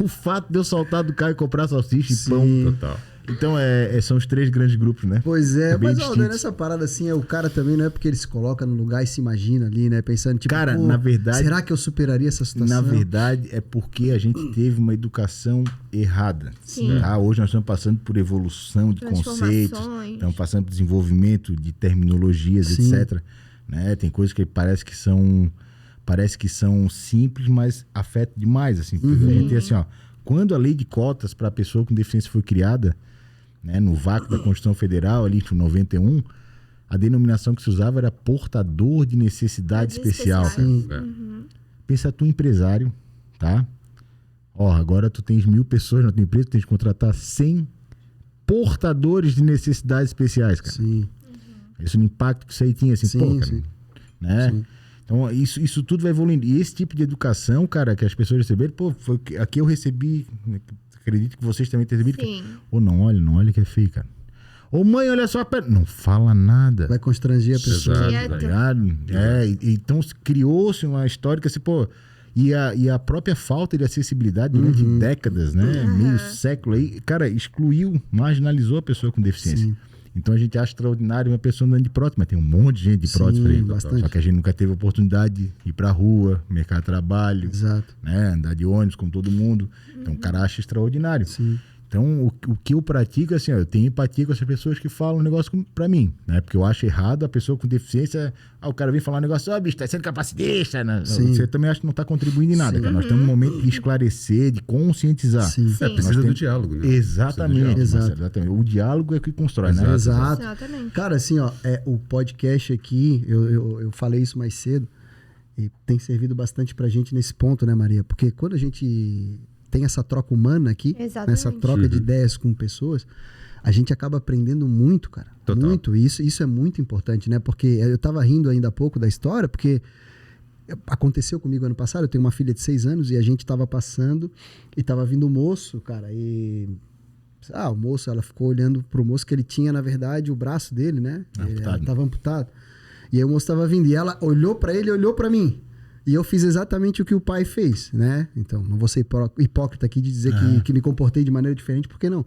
O fato de eu saltar do carro e comprar salsicha e pão. Total. Então, são os 3 grandes grupos, né? Pois é, Bem mas distintos. nessa parada assim, o cara também não é porque ele se coloca no lugar e se imagina ali, né? Pensando, tipo, Cara, na verdade... será que eu superaria essa situação? Na verdade, é porque a gente teve uma educação errada. Sim. Tá? Hoje nós estamos passando por evolução de conceitos, estamos passando por desenvolvimento de terminologias, Sim. etc. Né? Tem coisas que parece que são simples, mas afetam demais. Assim. A gente tem assim, ó, quando a lei de cotas para a pessoa com deficiência foi criada, né, no vácuo da Constituição Federal, ali em 91, a denominação que se usava era portador de necessidade especial. Sim. Pensa tu empresário, tá? Ó, agora tu tens 1.000 pessoas na tua empresa, tu tens que contratar 100 portadores de necessidades especiais, cara. Sim. Esse é o impacto que isso aí tinha, assim, Sim, pô, cara, sim. né? Sim. Então, isso tudo vai evoluindo. E esse tipo de educação, cara, que as pessoas receberam, pô, foi aqui eu recebi, acredito que vocês também tenham recebido. Sim. Ou não olha que é feio, cara. Ô mãe, olha só a perna. Não fala nada. Vai constranger a pessoa. Exato. Tá ligado? Então criou-se uma história que assim, pô. E a própria falta de acessibilidade durante décadas, né? Meio século aí, cara, excluiu, marginalizou a pessoa com deficiência. Sim. Então a gente acha extraordinário uma pessoa andando de prótese, mas tem um monte de gente de prótese por aí. bastante. Só que a gente nunca teve oportunidade de ir pra rua, mercado de trabalho, Exato. né? Andar de ônibus como todo mundo. Então o cara acha extraordinário. Sim. Então, o que eu pratico, assim, ó, eu tenho empatia com essas pessoas que falam um negócio pra mim, né? Porque eu acho errado a pessoa com deficiência... o cara vem falar um negócio, bicho, tá sendo capacitista, né? Sim. Você também acha que não tá contribuindo em nada, Sim. cara. Nós temos um momento de esclarecer, de conscientizar. Sim. Sim. Precisa do diálogo, né? Exatamente, Precisa do Exato. Marcelo, exatamente. O diálogo é que constrói, né? Exato. Exatamente. Cara, assim, ó, o podcast aqui, eu falei isso mais cedo, e tem servido bastante pra gente nesse ponto, né, Maria? Porque quando a gente tem essa troca humana aqui, Exatamente. nessa troca de ideias com pessoas, a gente acaba aprendendo muito, cara. Total. Muito. Isso é muito importante, né? Porque eu tava rindo ainda há pouco da história, porque aconteceu comigo ano passado, eu tenho uma filha de 6 anos e a gente tava passando e tava vindo um moço, cara, e... o moço, ela ficou olhando pro moço que ele tinha, na verdade, o braço dele, né? Amputado. Ele tava amputado. E aí o moço tava vindo e ela olhou pra ele e olhou pra mim. E eu fiz exatamente o que o pai fez, né? Então, não vou ser hipócrita aqui de dizer que me comportei de maneira diferente, porque não?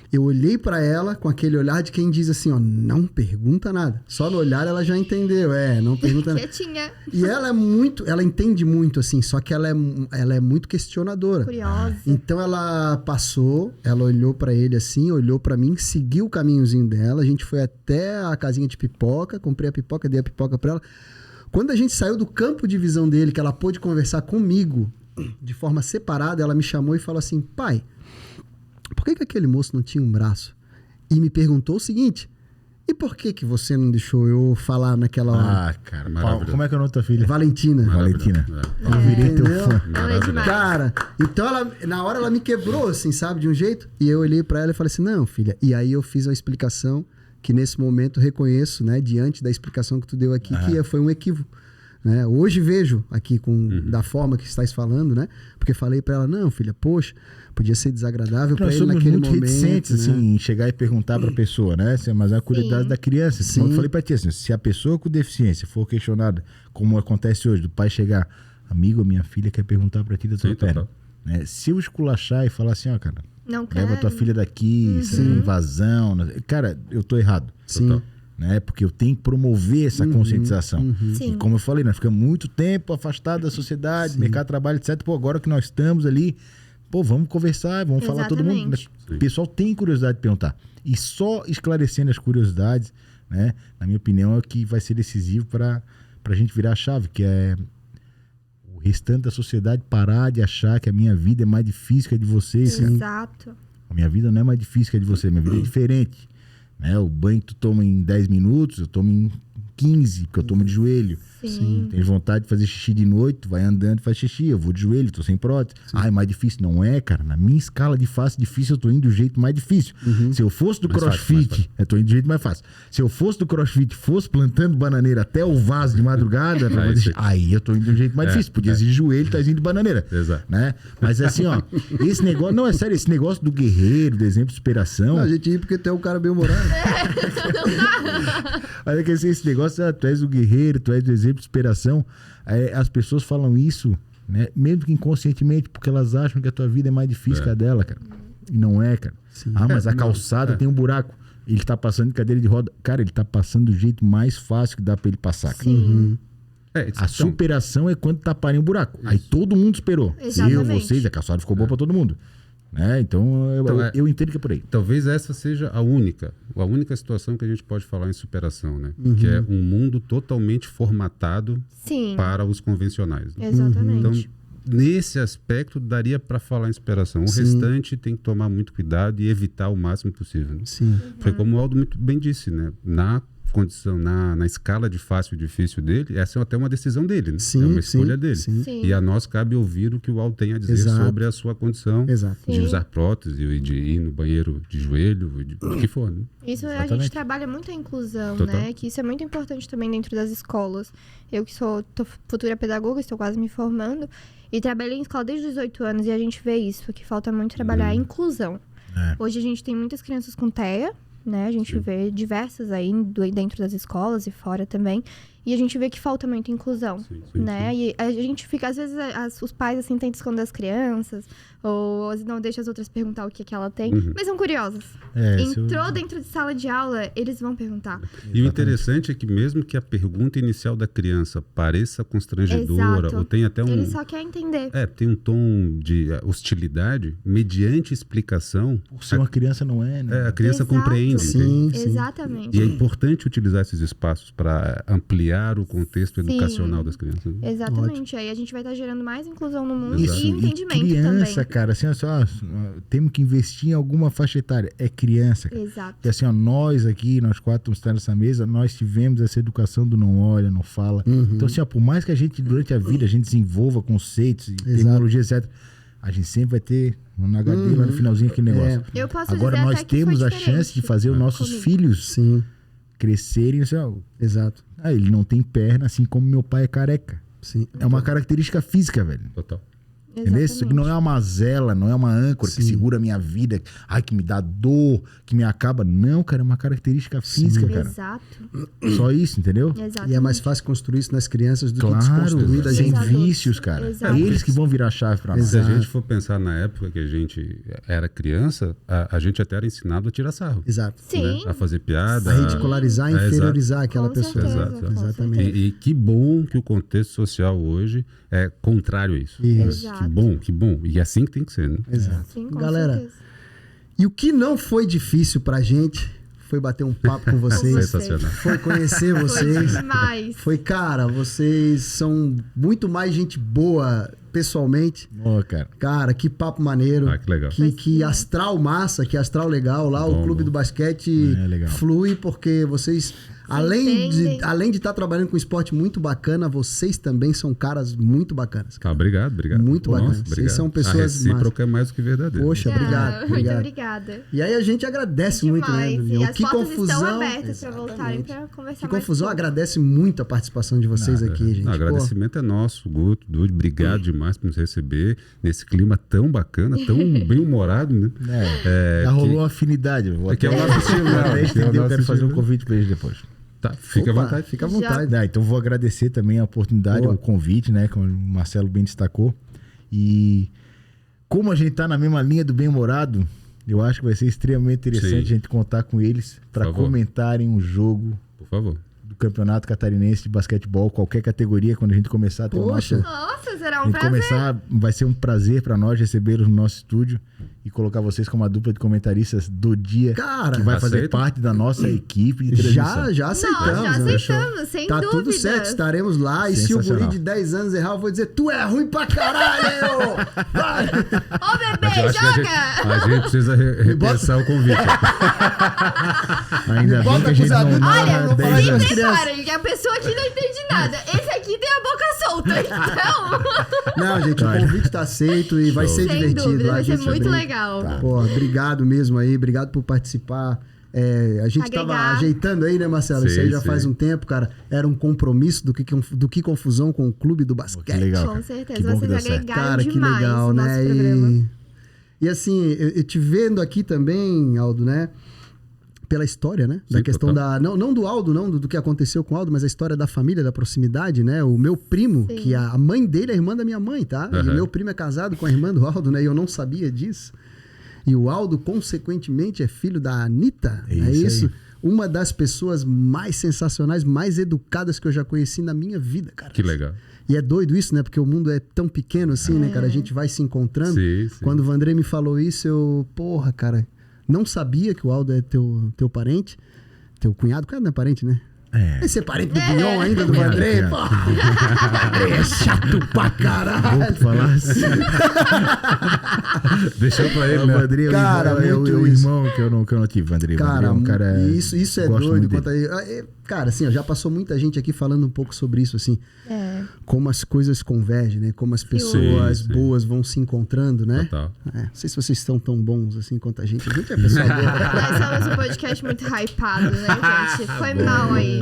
Eu olhei pra ela com aquele olhar de quem diz assim, ó, não pergunta nada. Só no olhar ela já entendeu, não pergunta nada. Quietinha, E ela entende muito, assim, só que ela é muito questionadora. curiosa. Então ela passou, ela olhou pra ele assim, olhou pra mim, seguiu o caminhozinho dela, a gente foi até a casinha de pipoca, comprei a pipoca, dei a pipoca pra ela. Quando a gente saiu do campo de visão dele, que ela pôde conversar comigo de forma separada, ela me chamou e falou assim, pai, por que aquele moço não tinha um braço? E me perguntou o seguinte, e por que você não deixou eu falar naquela hora? cara, Maravilhoso. como é que é o nome da tua filha? Valentina. Valentina. É. Eu virei teu Entendeu? fã. Ela é demais. Cara, então na hora ela me quebrou, assim, sabe, de um jeito. E eu olhei pra ela e falei assim, não, filha. E aí eu fiz uma explicação que nesse momento reconheço, né, diante da explicação que tu deu aqui, que foi um equívoco. Né? Hoje vejo aqui da forma que estás falando, né? Porque falei pra ela, não, filha, poxa, podia ser desagradável pra Nós ele somos naquele muito momento. reticentes, né? assim, em chegar e perguntar pra pessoa, né? Mas é a curiosidade Sim. da criança. Sim. Como eu falei pra ti, assim, se a pessoa com deficiência for questionada, como acontece hoje, do pai chegar, amigo, minha filha quer perguntar pra ti da tua Sim, perna. total. Né? Se eu esculachar e falar assim, ó, cara, Não quero. leva tua filha daqui, isso é invasão. Cara, eu tô errado. Sim. Né? Porque eu tenho que promover essa conscientização. Sim. E como eu falei, nós ficamos muito tempo afastados da sociedade, mercado de trabalho, etc. Pô, agora que nós estamos ali, pô, vamos conversar, vamos falar todo mundo. Exatamente. O pessoal tem curiosidade de perguntar. E só esclarecendo as curiosidades, né, na minha opinião, é o que vai ser decisivo para a gente virar a chave, que é o restante da sociedade parar de achar que a minha vida é mais difícil que a de vocês. Exato. A minha vida não é mais difícil que a de você, minha vida é diferente. Né? O banho que tu toma em 10 minutos, eu tomo em 15, porque eu tomo de joelho. Sim. Tem vontade de fazer xixi de noite, tu vai andando e faz xixi. Eu vou de joelho, tô sem prótese. É mais difícil. Não é, cara. Na minha escala de fácil difícil, eu tô indo do jeito mais difícil. Se eu fosse do Mais crossfit, fácil. eu tô indo do jeito mais fácil. Se eu fosse do crossfit, fosse plantando bananeira até o vaso de madrugada, pra fazer aí eu tô indo do jeito mais difícil. Podia ir de joelho, tá indo de bananeira. Exato. Né? Mas assim, ó, esse negócio, não, é sério, esse negócio do guerreiro, do exemplo de superação. Não, a gente ri porque tem um cara bem humorado. Olha que esse negócio, tu és o guerreiro, tu és o exemplo de superação. As pessoas falam isso, né? Mesmo que inconscientemente, porque elas acham que a tua vida é mais difícil que a dela, cara. E não é, cara. Mas a calçada tem um buraco. Ele tá passando de cadeira de roda. Cara, ele tá passando do jeito mais fácil que dá pra ele passar, cara. A superação é quando taparem o buraco. Aí todo mundo esperou. Exatamente. Eu, vocês, a calçada ficou boa pra todo mundo. Né? Então, eu entendo que é por aí. Talvez essa seja a única situação que a gente pode falar em superação, né? Que é um mundo totalmente formatado Sim. para os convencionais. Né? Exatamente. Então, nesse aspecto, daria para falar em superação. O restante tem que tomar muito cuidado e evitar o máximo possível. Né? Sim. Foi como o Aldo muito bem disse, né? Na condição, na escala de fácil e difícil dele, essa é até uma decisão dele, né? Sim, é uma escolha sim, dele. sim. Sim. E a nós cabe ouvir o que o Aldo tem a dizer Exato. sobre a sua condição Exato. de Sim. usar prótese e de ir no banheiro de joelho, o que for, né? Isso a Exatamente. gente trabalha muito a inclusão, Total. né? Que isso é muito importante também dentro das escolas. Eu que tô futura pedagoga, estou quase me formando, e trabalhei em escola desde os 18 anos e a gente vê isso, que falta muito trabalhar a inclusão. Hoje a gente tem muitas crianças com TEA, né? A gente vê diversas aí dentro das escolas e fora também. E a gente vê que falta muita inclusão, né? E a gente fica, às vezes, os pais, assim, tentam esconder as crianças, ou não deixam as outras perguntar o que ela tem, mas são curiosos. Entrou dentro de sala de aula, eles vão perguntar. E o interessante é que mesmo que a pergunta inicial da criança pareça constrangedora, Exato. ou tem até Ele só quer entender. tem um tom de hostilidade, mediante explicação, Por ser uma criança não é, né? a criança Exato. compreende. entende? Sim. Exatamente. E é importante utilizar esses espaços para ampliar o contexto educacional das crianças. né? Exatamente. Aí a gente vai estar gerando mais inclusão no mundo Exato. e entendimento criança, também. cara, assim, ó, temos que investir em alguma faixa etária. É criança, cara. Exato. E assim, ó, nós aqui, nós quatro estamos nessa mesa, nós tivemos essa educação do não olha, não fala. Então, assim, ó, por mais que a gente, durante a vida, a gente desenvolva conceitos e terminologia, etc., a gente sempre vai ter um HD lá no finalzinho aquele negócio. Eu posso Agora, dizer nós até que foi temos a diferente chance de fazer os nossos comigo. filhos Sim. crescerem, assim, ó, Exato. ele não tem perna, assim como meu pai é careca. Sim. É uma característica física, velho. Total. Entendeu? Isso aqui não é uma mazela, não é uma âncora que segura a minha vida, ai, que me dá dor, que me acaba. Não, cara, é uma característica física, cara. Exato. Só isso, entendeu? Exato. E é mais fácil construir isso nas crianças do que Claro, desconstruir da sem gente. adultos. vícios, cara. Exato. É eles que vão virar a chave pra nós. Se a Exato. gente for pensar na época que a gente era criança, a gente até era ensinado a tirar sarro. Exato. Sim. Né? A fazer piada. A ridicularizar, exato. inferiorizar aquela Com pessoa. certeza, Exato. com Exatamente. certeza. E que bom que o contexto social hoje é contrário a isso. Isso. Exato. Que bom, que bom. E é assim que tem que ser, né? Exato. Sim, com Galera, certeza. e o que não foi difícil pra gente foi bater um papo com vocês. Sensacional. Foi conhecer Foi vocês. demais. Foi, cara, vocês são muito mais gente boa pessoalmente. Ó, cara. Cara, que papo maneiro. Ah, que legal. Que astral massa, que astral legal. Lá o Bom, Clube bom. do Basquete É, legal. flui porque vocês, além entendem. de estar trabalhando com esporte muito bacana, vocês também são caras muito bacanas. Ah, obrigado. Muito bacana. Nossa, Vocês obrigado. são pessoas A recíproca é mais do que verdadeira. Poxa, obrigado. Muito obrigado. obrigada. E aí a gente agradece muito, né, Demais. Daniel? E as portas estão abertas para voltarem para conversar Que mais. confusão, sobre. agradece muito a participação de vocês aqui, gente. Não, o Pô, agradecimento é nosso, Guto, Dude. Obrigado demais por nos receber nesse clima tão bacana, tão bem-humorado, né? Já rolou uma afinidade. Vou que é o até- nosso estilo, né? até Que é o estender, eu nosso quero fazer um estilo. convite pra eles depois. Tá, fica opa, à vontade. Fica à vontade. Então vou agradecer também a oportunidade, Boa. o convite, né? Como o Marcelo bem destacou. E como a gente tá na mesma linha do bem-humorado, eu acho que vai ser extremamente interessante Sim. a gente contar com eles para Por favor. comentarem um jogo Por favor. do Campeonato Catarinense de Basquetebol, qualquer categoria, quando a gente começar a ter o Poxa. nosso... Nossa, será É um prazer. Vai ser um prazer pra nós recebê-los no nosso estúdio e colocar vocês como a dupla de comentaristas do dia, Cara, que vai fazer aceita? parte da nossa equipe de transmissão. Já aceitamos. Não, já né? aceitamos, sem Tá dúvida. tudo certo, estaremos lá. E se o Sensacional. guri de 10 anos errar, eu vou dizer, tu é ruim pra caralho! Vai! Ô, bebê, Mas eu acho que joga! a gente precisa repensar o convite. Ainda bem Bota que a gente acusado. não Olha, narra vou falar 10 de anos. umas Declara que a pessoa aqui não entende nada. Esse aqui tem a boca solta, então... Não, gente, o convite tá aceito e vai ser Sem divertido. dúvida, A vai ser gente muito brinca. legal. Pô, obrigado mesmo aí, obrigado por participar. A gente tava Agregar. ajeitando aí, né, Marcelo? Isso aí Sim, já sim. faz um tempo, cara. Era um compromisso do que confusão com o clube do Que basquete. legal. Com cara. certeza, Que bom que vocês deu certo. agregaram Cara, que demais legal, o nosso né? programa. E assim, eu te vendo aqui também, Aldo, né? Pela história, né? Da Sim, questão total. Não do Aldo, não do que aconteceu com o Aldo, mas a história da família, da proximidade, né? O meu primo, Sim. que a mãe dele é irmã da minha mãe, tá? E Aham. meu primo é casado com a irmã do Aldo, né? E eu não sabia disso. E o Aldo, consequentemente, é filho da Anitta. É É isso isso. aí. Uma das pessoas mais sensacionais, mais educadas que eu já conheci na minha vida, cara. Que legal. E é doido isso, né? Porque o mundo é tão pequeno assim, né, cara? A gente vai se encontrando. Sim, sim. Quando o Vandré me falou isso, eu... Porra, cara. Não sabia que o Aldo é teu parente. Teu cunhado. Cunhado não é parente, né? É. Esse é parente do Bunhon ainda, do Vandré? cunhado. Porra. O Vandré é chato pra caralho. Vou falar assim. Deixou pra ele, O né? Vandré Cara, é o muito irmão que eu não tive, Vandré. Cara, Vandré é um cara... isso é gosto doido. muito dele. Cara, assim, ó, já passou muita gente aqui falando um pouco sobre isso, assim. É. Como as coisas convergem, né? Como as pessoas Sim, sim. boas vão se encontrando, né? Total. Não sei se vocês estão tão bons assim quanto a gente. A gente é pessoal boa. Nós somos um podcast muito hypado, né, gente? Foi mal aí.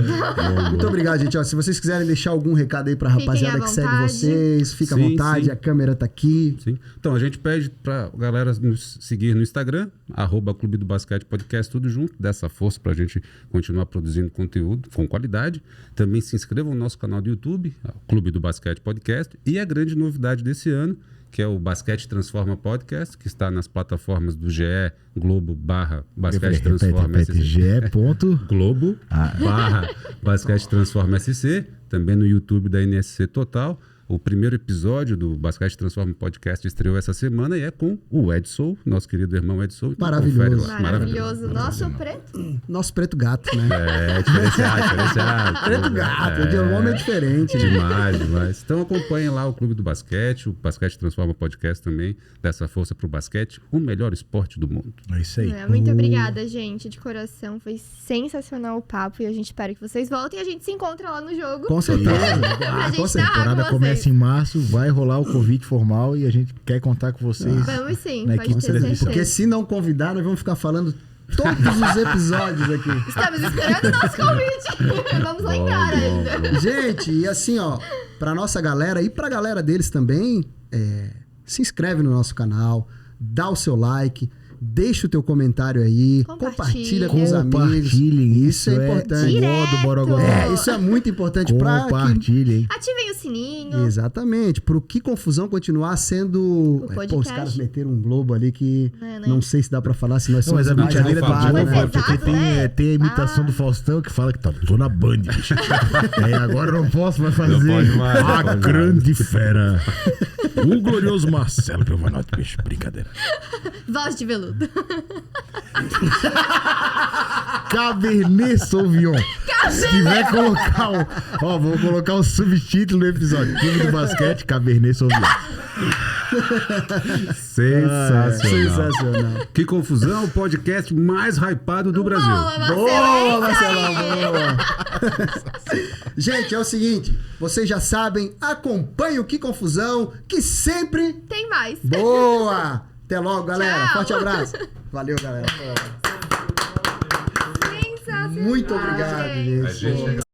Muito obrigado, gente. Ó, se vocês quiserem deixar algum recado aí pra Fiquem rapaziada à que segue vontade. vocês, fica à Sim, vontade, sim. a câmera tá aqui. Sim. Então, a gente pede pra galera nos seguir no Instagram, @Clube do Basquete Podcast, tudo junto, dá essa força pra gente continuar produzindo conteúdo com qualidade. Também se inscrevam no nosso canal do YouTube, Clube do Basquete Podcast, e a grande novidade desse ano, que é o Basquete Transforma Podcast, que está nas plataformas do GE Globo /Basquete Transforma Repete. SC. GE. Globo /Basquete Transforma SC, também no YouTube da NSC Total. O primeiro episódio do Basquete Transforma Podcast estreou essa semana e é com o Edson, nosso querido irmão Edson. Então, Maravilhoso. confere lá. Maravilhoso. Nosso preto. Nosso preto gato, né? É, diferenciado. Preto gato, o homem é diferente. Né? Demais. Então acompanhem lá o Clube do Basquete, o Basquete Transforma Podcast também, dá essa força pro basquete, o melhor esporte do mundo. É isso aí. Muito obrigada, gente, de coração. Foi sensacional o papo e a gente espera que vocês voltem e a gente se encontra lá no jogo. Com certeza. Pra gente Com certeza. narrar A temporada com começa vocês. em março, vai rolar o convite formal e a gente quer contar com vocês. Vamos sim, Na pode equipe ter certeza. Porque se não convidar, nós vamos ficar falando todos os episódios aqui. Estamos esperando o nosso convite. Vamos lembrar ainda. Gente, e assim, ó, pra nossa galera e pra galera deles também, se inscreve no nosso canal, dá o seu like, deixa o teu comentário aí, compartilha com os amigos. Compartilhem, Isso é importante. Direto. Do Borogodó. Isso é muito importante pra que... Compartilhem. Ativem o sininho. Exatamente, pro Que Confusão continuar sendo... O podcast. Pô, os caras meteram um globo ali que É, né? não sei se dá pra falar, se nós Não, somos mas a mais brincadeira tá hypados, boa, né? né? Porque Pesado, né? tem a imitação do Faustão que fala que tô na Band, bicho. Agora eu não posso mais fazer. Não pode mais, não A pode mais. grande fera. O glorioso Marcelo Piovanotti, bicho. Brincadeira. Voz de veludo. Cabernet Sauvignon. Se tiver colocar vou colocar o subtítulo no episódio. Clube do Basquete, Cabernet Sauvignon. Sensacional. Que confusão, o podcast mais hypado do Brasil. Boa, Marcelão, boa. Gente, é o seguinte, vocês já sabem, acompanhe o Que Confusão, que sempre... Tem mais. Boa! Até logo, galera. Tchau. Forte abraço. Valeu, galera. Sensacional. Muito obrigado, gente. A gente